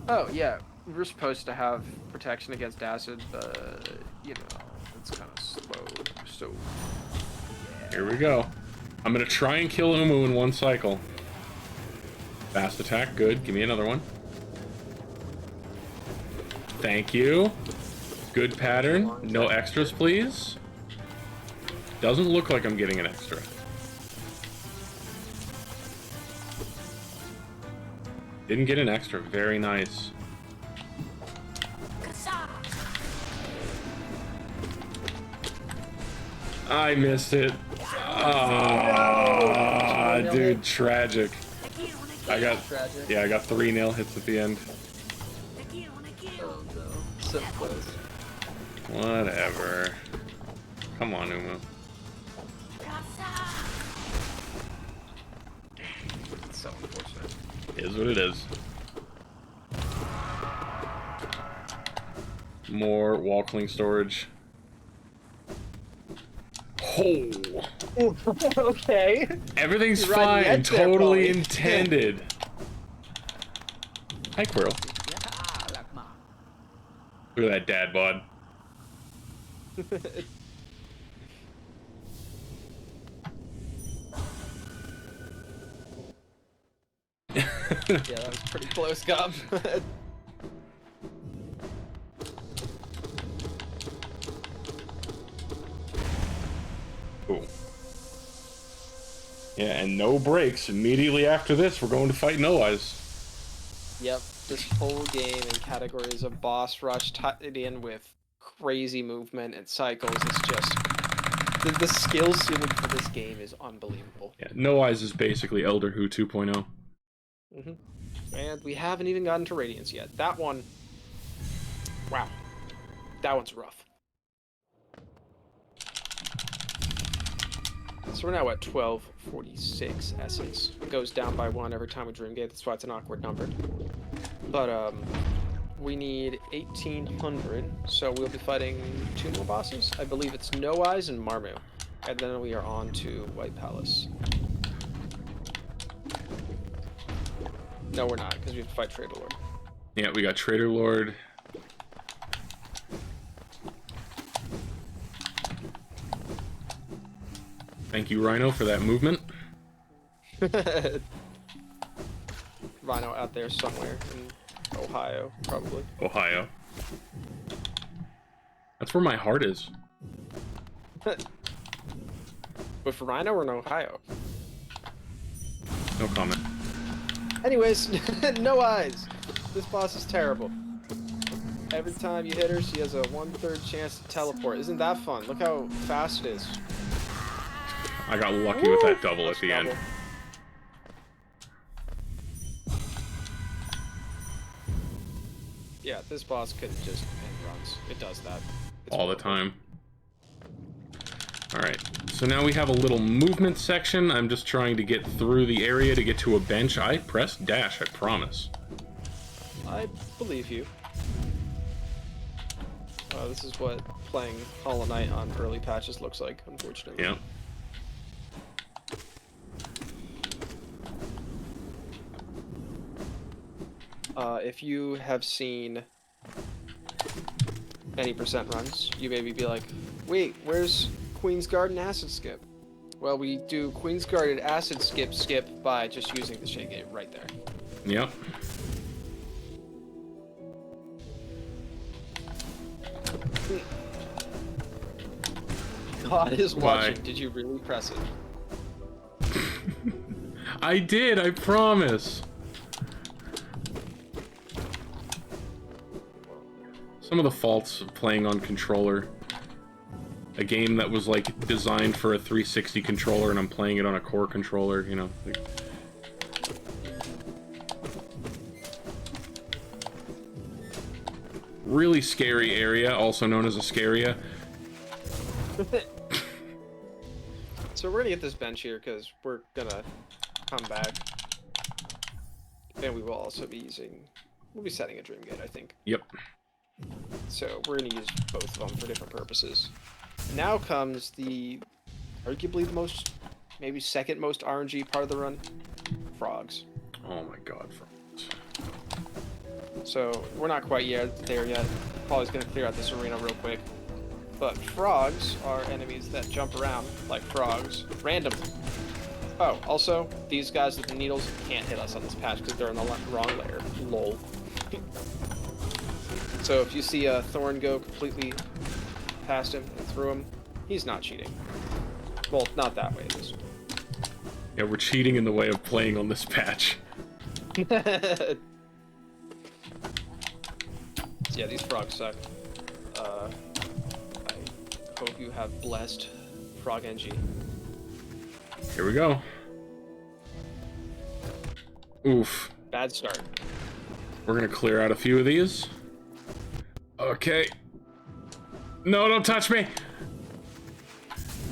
Oh yeah, we're supposed to have protection against acid, but you know, it's kind of slow. So yeah. Here we go. I'm gonna try and kill Umu in 1 cycle. Fast attack, good. Give me another one. Thank you. Good pattern. No extras, please. Doesn't look like I'm getting an extra. Didn't get an extra. Very nice. I missed it. Ah, dude, tragic. I got 3 nail hits at the end. Oh no, so close. Whatever. Come on, Umu. It's so unfortunate. Is what it is. More wall cling storage. Oh. Okay. Everything's You're riding the fine. edge there, Totally Polly. intended. Hi, Quirrell. Look at that dad bod. Yeah, that was pretty close, Gob. Cool. Yeah, and no breaks. Immediately after this, we're going to fight No Eyes. Yep, this whole game in categories of boss rush tied in with crazy movement and cycles. It's just the skill ceiling for this game is unbelievable. Yeah, No Eyes is basically Elder Who 2.0. And we haven't even gotten to Radiance yet. That one, wow, that one's rough. So we're now at 1246 essence. It goes down by 1 every time we Dreamgate, that's why it's an awkward number. But we need 1800, so we'll be fighting 2 more bosses. I believe it's No Eyes and Marmu. And then we are on to White Palace. No, we're not, because we have to fight Trader Lord. Yeah, we got Trader Lord. Thank you, Rhino, for that movement. Rhino out there somewhere in Ohio, probably. Ohio. That's where my heart is. With Rhino or in Ohio? No comment. Anyways, No Eyes. This boss is terrible. Every time you hit her, she has a 1/3 chance to teleport. Isn't that fun? Look how fast it is. I got lucky with that double at the end. Yeah, this boss could just end runs. It does that. It's All the horrible. time. Alright, so now we have a little movement section. I'm just trying to get through the area to get to a bench. I pressed dash, I promise. I believe you. This is what playing Hollow Knight on early patches looks like, unfortunately. Yeah. If you have seen any percent runs, you maybe be like, wait, where's Queen's Garden Acid Skip? Well, we do Queen's Garden Acid Skip by just using the shade gate right there. Yep. God is watching. Why? Did you really press it? I did, I promise. Some of the faults of playing on controller. A game that was like designed for a 360 controller and I'm playing it on a core controller, you know. Like... Really scary area, also known as a scaria. So we're gonna get this bench here because we're gonna come back. And we will also be we'll be setting a dream gate, I think. Yep. So we're gonna use both of them for different purposes. Now comes the, arguably the most, maybe second most RNG part of the run, frogs. Oh my god, frogs. So we're not quite there yet. Paul's gonna clear out this arena real quick. But frogs are enemies that jump around like frogs, randomly. Oh, also, these guys with the needles can't hit us on this patch because they're in the wrong layer. Lol. So if you see a Thorn go completely past him and through him, he's not cheating. Well, not that way, at least. Yeah, we're cheating in the way of playing on this patch. Yeah, these frogs suck. I hope you have blessed Frog NG. Here we go. Oof. Bad start. We're gonna clear out a few of these. Okay. No, don't touch me!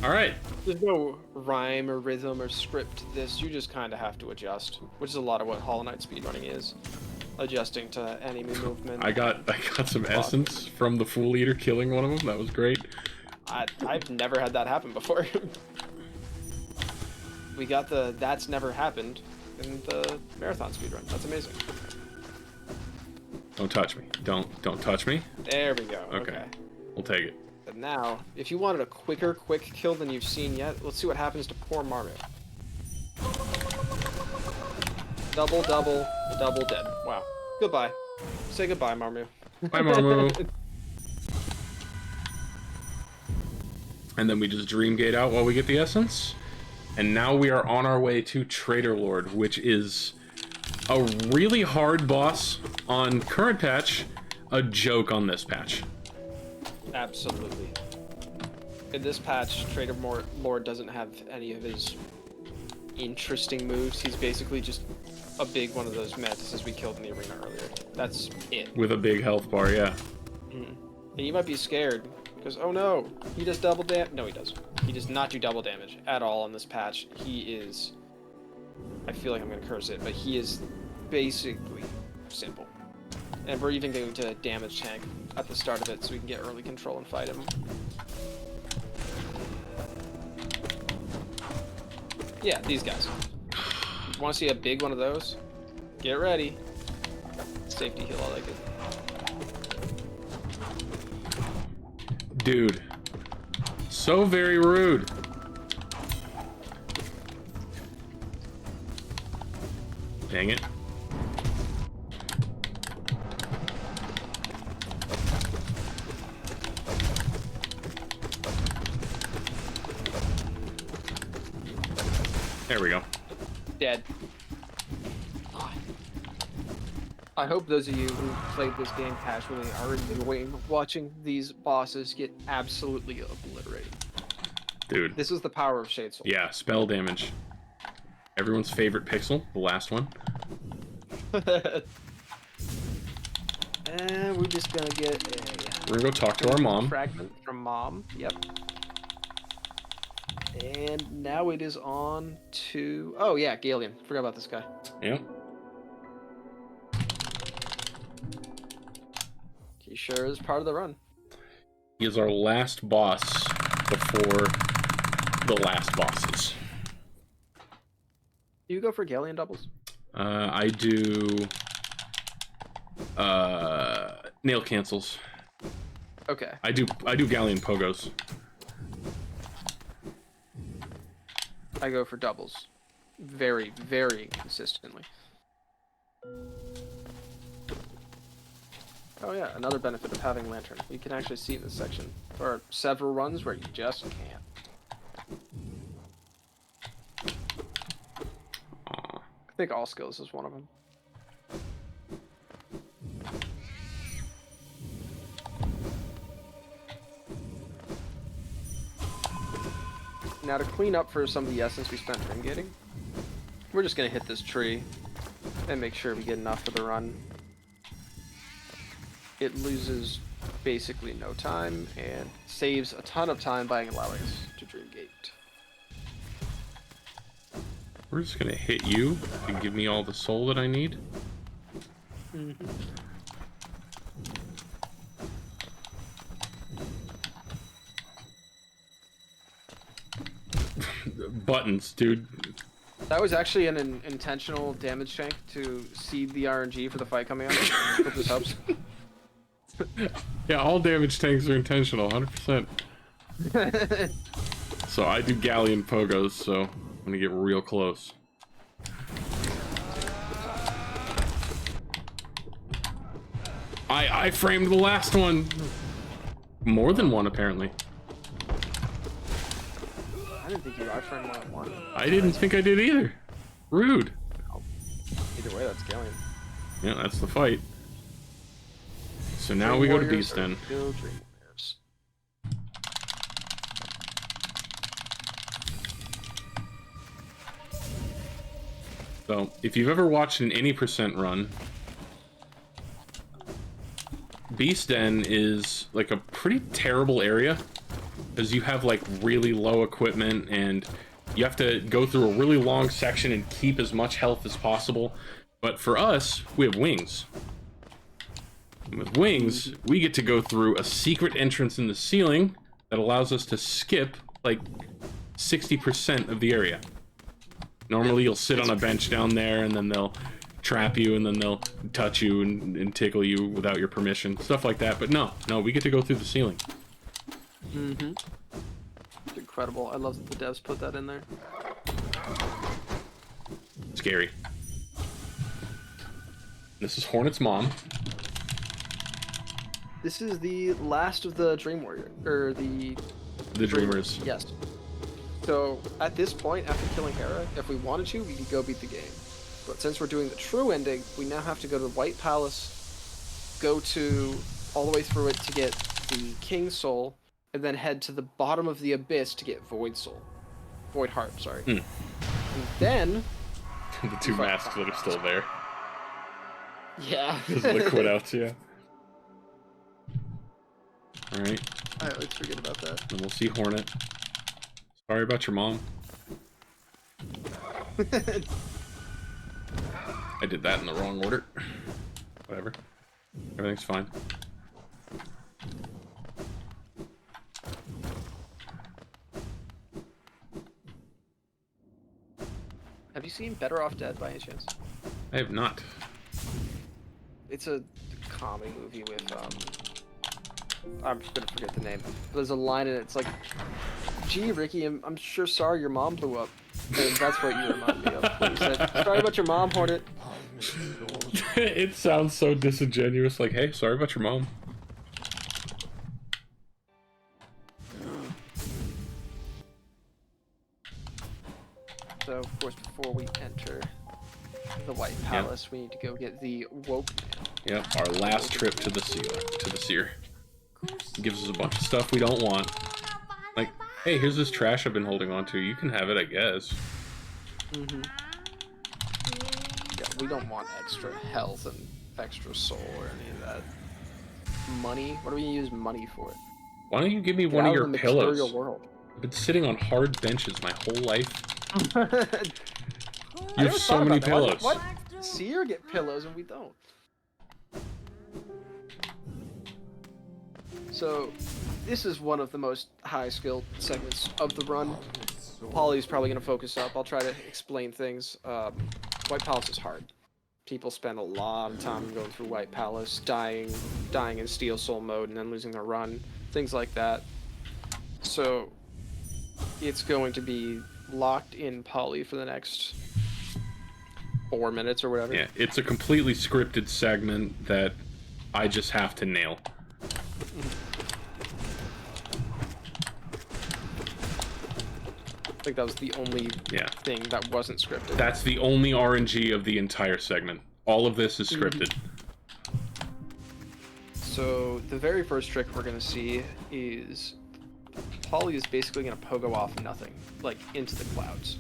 Alright. There's no rhyme or rhythm or script to this. You just kind of have to adjust, which is a lot of what Hollow Knight speedrunning is. Adjusting to enemy movement. I got some essence from the Fool Eater killing one of them. That was great. I've never had that happen before. We got the that's never happened in the marathon speedrun. That's amazing. Don't touch me. Don't touch me. There we go. Okay. We'll take it. And now, if you wanted a quick kill than you've seen yet, let's see what happens to poor Mario. Double dead. Wow. Goodbye. Say goodbye, Mario. Bye, Marmu. And then we just dream gate out while we get the essence. And now we are on our way to Trader Lord, which is a really hard boss on current patch, a joke on this patch. Absolutely. In this patch, Trader Lord doesn't have any of his interesting moves. He's basically just a big one of those mantises we killed in the arena earlier. That's it. With a big health bar, yeah. And you might be scared, because, oh no, he does double damage. No, he doesn't. He does not do double damage at all on this patch. He is, I feel like I'm going to curse it, but he is basically simple. And we're even going to damage tank at the start of it so we can get early control and fight him. Yeah, these guys. Want to see a big one of those? Get ready. Safety heal, I like it. Dude. So very rude. Dang it. There we go. Dead. I hope those of you who played this game casually are enjoying watching these bosses get absolutely obliterated. Dude. This is the power of Shade Soul. Yeah, spell damage. Everyone's favorite pixel, the last one. And we're just gonna get a... We're gonna go talk to our mom. Fragment from mom, yep. And now it is on to... Oh, yeah, Galeon. Forgot about this guy. Yep. He sure is part of the run. He is our last boss before the last bosses. Do you go for Galeon doubles? I do... nail cancels. Okay. I do Galleon pogos. I go for doubles. Very, very consistently. Oh yeah, another benefit of having Lantern. You can actually see this section. There are several runs where you just can't. Aw. I think All Skills is one of them. Now to clean up for some of the essence we spent ring gating, we're just going to hit this tree and make sure we get enough for the run. It loses basically no time and saves a ton of time by allowing us to dream gate. We're just gonna hit you and give me all the soul that I need. Mm-hmm. Buttons, dude. That was actually an intentional damage tank to seed the RNG for the fight coming up. Hope this helps. Yeah, all damage tanks are intentional, 100%. So I do Galleon pogos, so I'm gonna get real close. I framed the last one. More than one, apparently. I didn't think you iframed more than one. I didn't think I did either. Rude. Either way, that's Galeon. Yeah, that's the fight. So now Dream we go to Warriors Beast or Den. Kill Dream Warriors. So, if you've ever watched an any percent run, Beast Den is like a pretty terrible area because you have like really low equipment and you have to go through a really long section and keep as much health as possible. But for us, we have wings. And with wings, we get to go through a secret entrance in the ceiling that allows us to skip like 60% of the area. Normally you'll sit on a bench down there and then they'll trap you and then they'll touch you and tickle you without your permission. Stuff like that. But no, we get to go through the ceiling. Mm-hmm. It's incredible. I love that the devs put that in there. Scary. This is Hornet's mom. This is the last of the Dream Warrior, or the Dreamers. Yes. So at this point, after killing Hera, if we wanted to, we could go beat the game. But since we're doing the true ending, we now have to go to the White Palace, go to all the way through it to get the King's Soul, and then head to the bottom of the Abyss to get Void Soul. Void Heart, sorry. And then... The two masks that are still there. Yeah. Just liquid out, yeah. Alright. I always forget about that. And we'll see Hornet. Sorry about your mom. I did that in the wrong order. Whatever. Everything's fine. Have you seen Better Off Dead by any chance? I have not. It's a comedy movie with, I'm gonna forget the name. There's a line in it, it's like, gee, Ricky, I'm sure sorry your mom blew up. And that's what you remind me of. When you said, sorry about your mom, Hornet. It sounds so disingenuous, like, hey, sorry about your mom. So, of course, before we enter the White Palace, we need to go get the Woke Man. Yep, our last trip to the seer. Gives us a bunch of stuff we don't want. Like, hey, here's this trash I've been holding on to. You can have it, I guess. Mm-hmm. Yeah, we don't want extra health and extra soul or any of that. Money? What do we use money for? Why don't you give me Get one out of your the material pillows? world. I've been sitting on hard benches my whole life. I You have so many pillows. What? Seer get pillows and we don't. So, this is one of the most high-skill segments of the run. Polly's probably going to focus up. I'll try to explain things. White Palace is hard. People spend a lot of time going through White Palace, dying in Steel Soul mode, and then losing their run, things like that. So, it's going to be locked in Polly for the next 4 minutes or whatever. Yeah, it's a completely scripted segment that I just have to nail. I think that was the only thing that wasn't scripted. That's the only RNG of the entire segment. All of this is scripted. So the very first trick we're going to see is Polly is basically going to pogo off nothing, like into the clouds,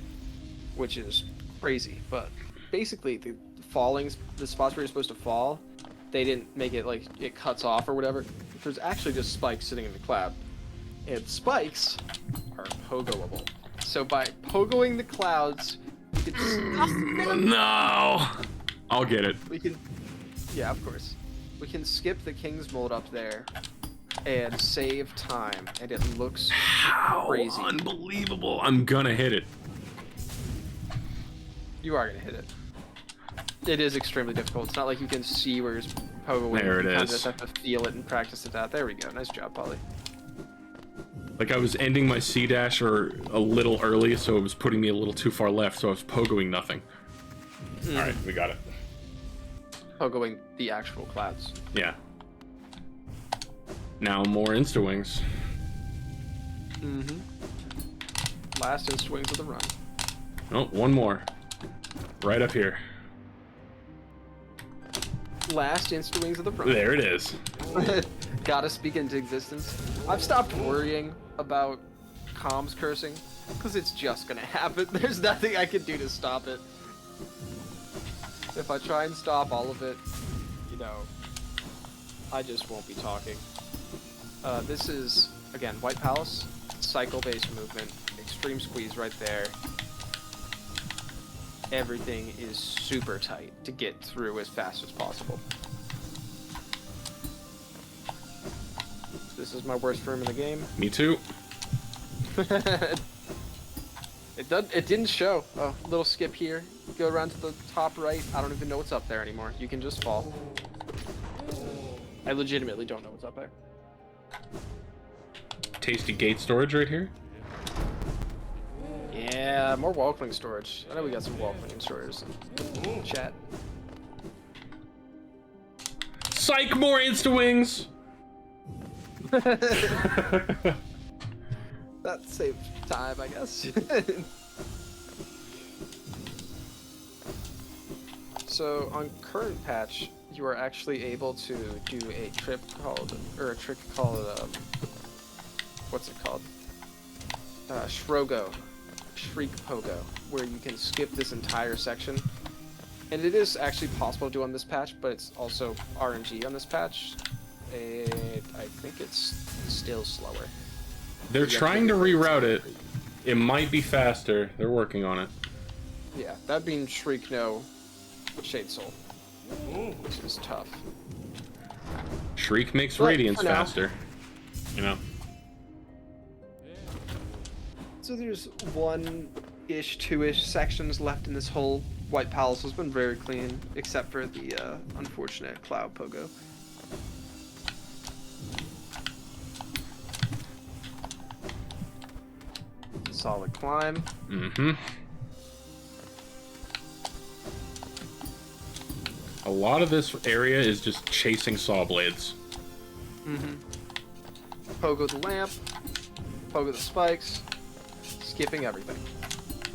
which is crazy. But basically the spots where you're supposed to fall, they didn't make it like it cuts off or whatever. There's actually just spikes sitting in the cloud, and spikes are pogoable. So by pogoing the clouds, we can stop them. No! I'll get it. We can, yeah, of course. We can skip the King's Mold up there and save time, and it looks crazy. Unbelievable! I'm gonna hit it. You are gonna hit it. It is extremely difficult. It's not like you can see where you're pogoing. There it you is. Kind of just have to feel it and practice it out. There we go. Nice job, Polly. Like I was ending my C dash or a little early, so it was putting me a little too far left, so I was pogoing nothing. Alright, we got it. Pogoing the actual clouds. Yeah. Now more insta-wings. Last insta-wings of the run. Oh, one more. Right up here. Last insta-wings of the run. There it is. Gotta speak into existence. I've stopped worrying about comms cursing, because it's just gonna happen. There's nothing I can do to stop it. If I try and stop all of it, you know, I just won't be talking. This is, again, White Palace, cycle-based movement, extreme squeeze right there. Everything is super tight to get through as fast as possible. This is my worst room in the game. Me too. It didn't show. Oh, little skip here. Go around to the top right. I don't even know what's up there anymore. You can just fall. I legitimately don't know what's up there. Tasty gate storage right here. Yeah, more Walkling storage. I know we got some Walkling storage in chat. Psych, more insta-wings! That saved time, I guess. So on current patch, you are actually able to do a trick called what's it called? Shrogo, Shriek Pogo, where you can skip this entire section. And it is actually possible to do on this patch, but it's also RNG on this patch. And I think it's still slower. They're trying to reroute it. It might be faster. They're working on it. Yeah, that being Shriek No Shade Soul, which is tough. Shriek makes But Radiance for now- faster. You know? So there's one-ish, two-ish sections left in this whole White Palace. It's been very clean, except for the unfortunate Cloud Pogo. Solid climb. A lot of this area is just chasing saw blades. Pogo the lamp. Pogo the spikes. Skipping everything.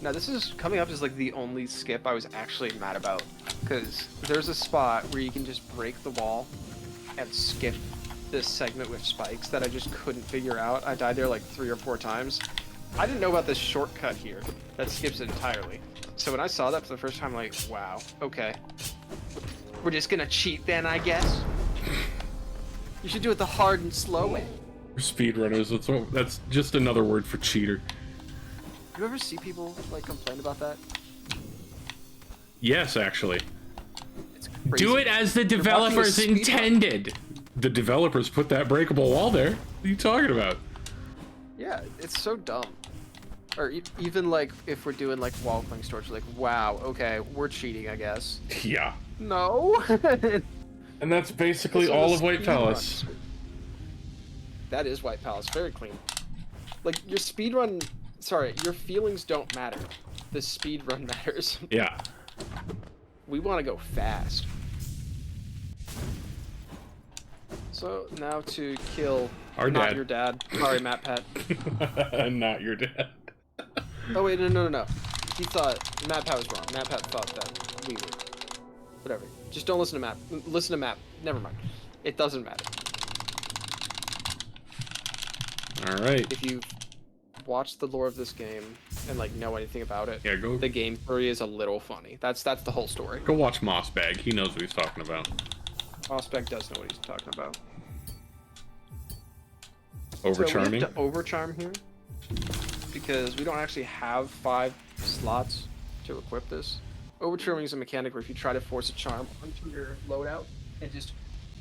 Now this is coming up as like the only skip I was actually mad about, because there's a spot where you can just break the wall and skip this segment with spikes that I just couldn't figure out. I died there like 3 or 4 times. I didn't know about this shortcut here that skips it entirely. So when I saw that for the first time, like, wow, okay. We're just gonna cheat then, I guess? You should do it the hard and slow way. Speedrunners. That's just another word for cheater. You ever see people like complain about that? Yes, actually. It's crazy. Do it as the developers intended. The developers put that breakable wall there. What are you talking about? Yeah, it's so dumb. Or even like if we're doing like wall cling storage, like wow, okay, we're cheating, I guess. Yeah. No. And that's basically all of White Palace. That is White Palace, very clean. Like your speedrun, sorry, your feelings don't matter. The speedrun matters. Yeah. We want to go fast. So now to kill Our not dad. your dad. Sorry, Matt Pat. Not your dad. Oh wait, no. He thought Matt Pat was wrong. Matt Pat thought that we were. Whatever. Just don't listen to Matt. Listen to Matt. Never mind. It doesn't matter. All right. If you watch the lore of this game and like know anything about it, Yeah, go. the game story is a little funny. That's the whole story. Go watch Mossbag. He knows what he's talking about. Ospec does know what he's talking about. Overcharming. So we have to overcharm here because we don't actually have 5 slots to equip this. Overcharming is a mechanic where if you try to force a charm onto your loadout and just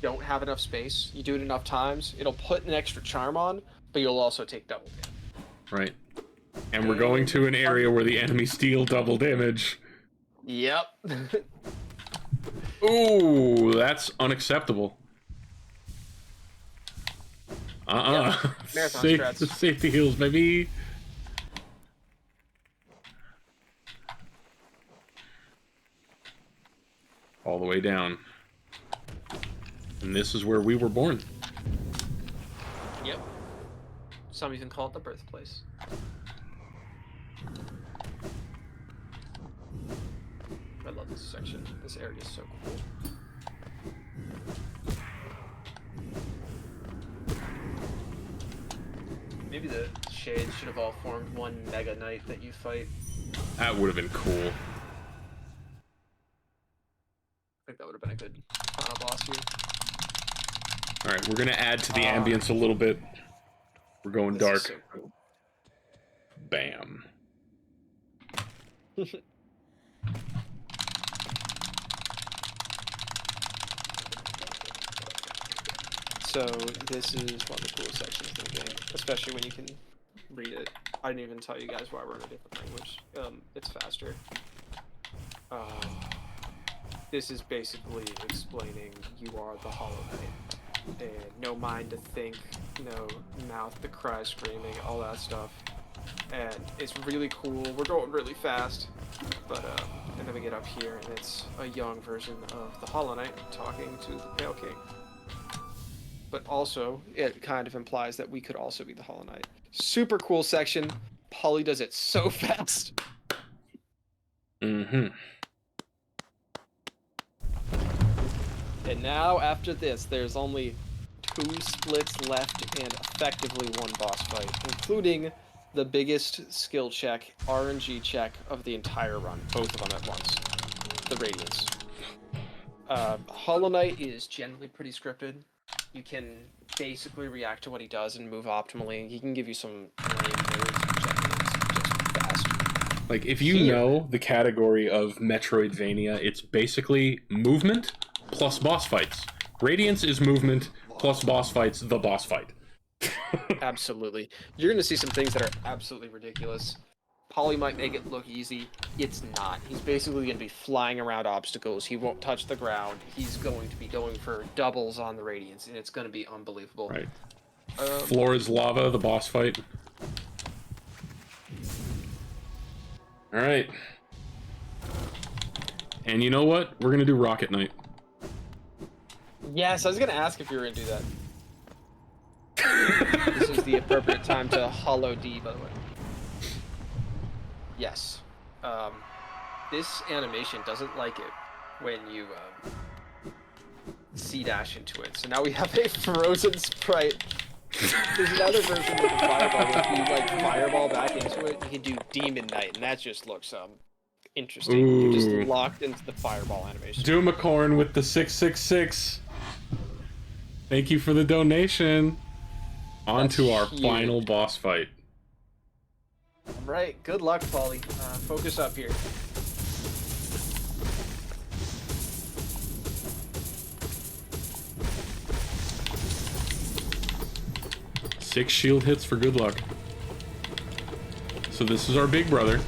don't have enough space, you do it enough times, it'll put an extra charm on, but you'll also take double damage. Right. And we're going to an area where the enemies deal double damage. Yep. Ooh, that's unacceptable. Marathon strats. Safety heals, baby. All the way down. And this is where we were born. Yep. Some even call it the birthplace. I love this section. This area is so cool. Maybe the shades should have all formed one mega knight that you fight. That would have been cool. I think that would have been a good final boss here. Alright, we're gonna add to the ambience a little bit. We're going This is dark. so cool. Bam. So this is one of the coolest sections of the game, especially when you can read it. I didn't even tell you guys why we're in a different language. It's faster. This is basically explaining you are the Hollow Knight. And no mind to think, no mouth to cry screaming, all that stuff. And it's really cool. We're going really fast. But and then we get up here and it's a young version of the Hollow Knight talking to the Pale King. But also, it kind of implies that we could also be the Hollow Knight. Super cool section. Polly does it so fast. Mm-hmm. And now, after this, there's only 2 splits left and effectively 1 boss fight, including the biggest skill check, RNG check of the entire run. Both of them at once. The Radiance. Hollow Knight is generally pretty scripted. You can basically react to what he does and move optimally. He can give you some lame moves just fast. Like, if you know the category of Metroidvania, it's basically movement plus boss fights. Radiance is movement plus boss fights, the boss fight. Absolutely. You're going to see some things that are absolutely ridiculous. Polly might make it look easy. It's not. He's basically going to be flying around obstacles. He won't touch the ground. He's going to be going for doubles on the Radiance, and it's going to be unbelievable. Right. Floor is lava, the boss fight. Alright. And you know what? We're going to do Rocket Knight. Yes, I was going to ask if you were going to do that. This is the appropriate time to Hollow D, by the way. Yes. This animation doesn't like it when you C-dash into it. So now we have a frozen sprite. There's another version of the fireball where if you like fireball back into it, you can do Demon Knight, and that just looks interesting. You're just locked into the fireball animation. Doomacorn with the 666. Thank you for the donation. On to our huge. final boss fight. All right, good luck, Polly. Focus up here. Six shield hits for good luck. So this is our big brother.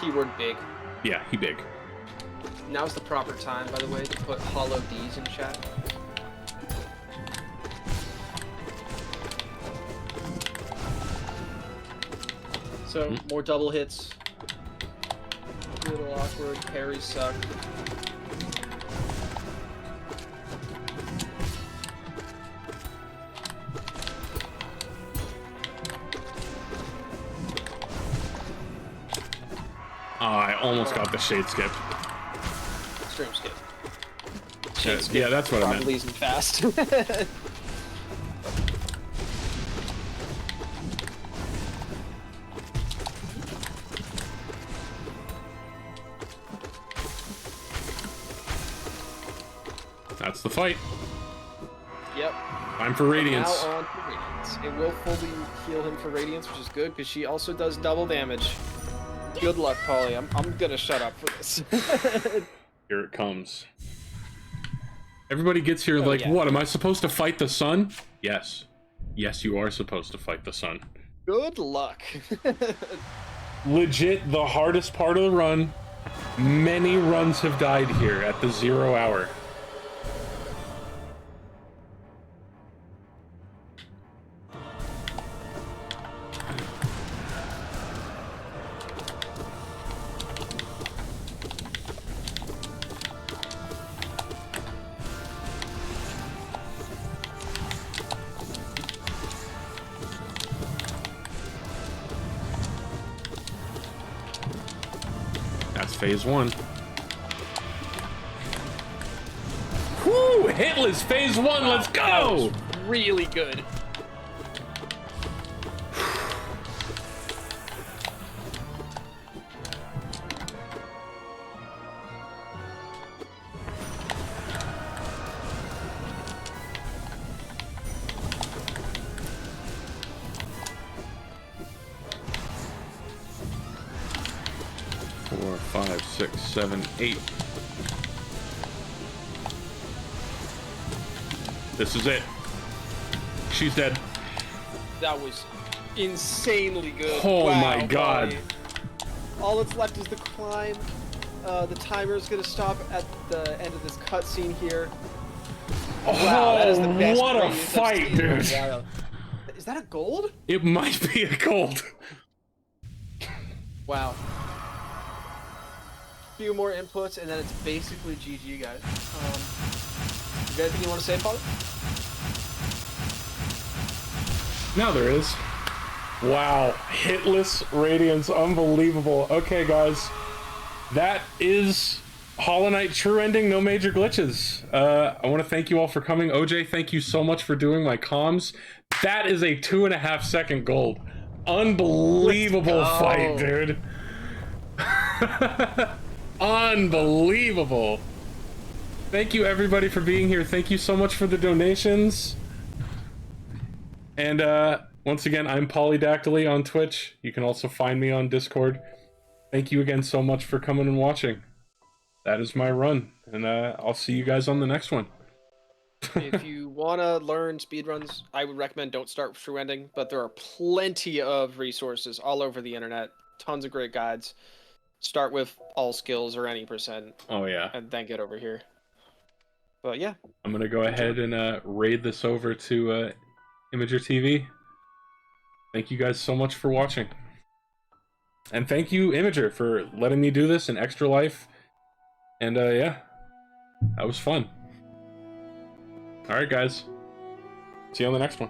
Keyword big. Yeah, he big. Now's the proper time, by the way, to put hollow D's in chat. So, more double hits. A little awkward. Parries suck. I almost got the shade skip. Stream skip. Yeah, that's what I meant. Probably isn't fast. That's the fight. Yep. Time for Radiance. Now on to Radiance. It will fully heal him for Radiance, which is good, because she also does double damage. Good luck, Polly. I'm gonna shut up for this. Here it comes. Everybody gets here like, yeah. what, am I supposed to fight the sun? Yes. Yes, you are supposed to fight the sun. Good luck. Legit, the hardest part of the run. Many runs have died here at the 0 hour. That's phase one. Whoo! Hitless phase one, let's go! Really good. Four, five, six, seven, eight. This is it. She's dead. That was insanely good. Oh Wow, my god. Polly. All that's left is the climb. The timer's gonna stop at the end of this cutscene here. Wow, that is the best what a Radiance I've fight, seen in a dude. while. Is that a gold? It might be a gold. Wow. Few more inputs, and then it's basically GG, guys. You got anything you want to say, Paul? Now there is. Wow. Hitless Radiance. Unbelievable. Okay, guys. That is Hollow Knight True Ending. No major glitches. I want to thank you all for coming. OJ, thank you so much for doing my comms. That is a 2.5 second gold. Unbelievable fight, dude. Unbelievable. Thank you everybody for being here. Thank you so much for the donations. And once again, I'm Polydactyly on Twitch. You can also find me on Discord. Thank you again so much for coming and watching. That is my run, and I'll see you guys on the next one. If you want to learn speedruns, I would recommend don't start with True Ending, but there are plenty of resources all over the internet. Tons of great guides. Start with all skills or any %. Oh yeah. And then get over here. But yeah. I'm gonna go ahead and raid this over to Imager TV. Thank you guys so much for watching. And thank you, Imager, for letting me do this in Extra Life. And yeah, that was fun. Alright guys, see you on the next one.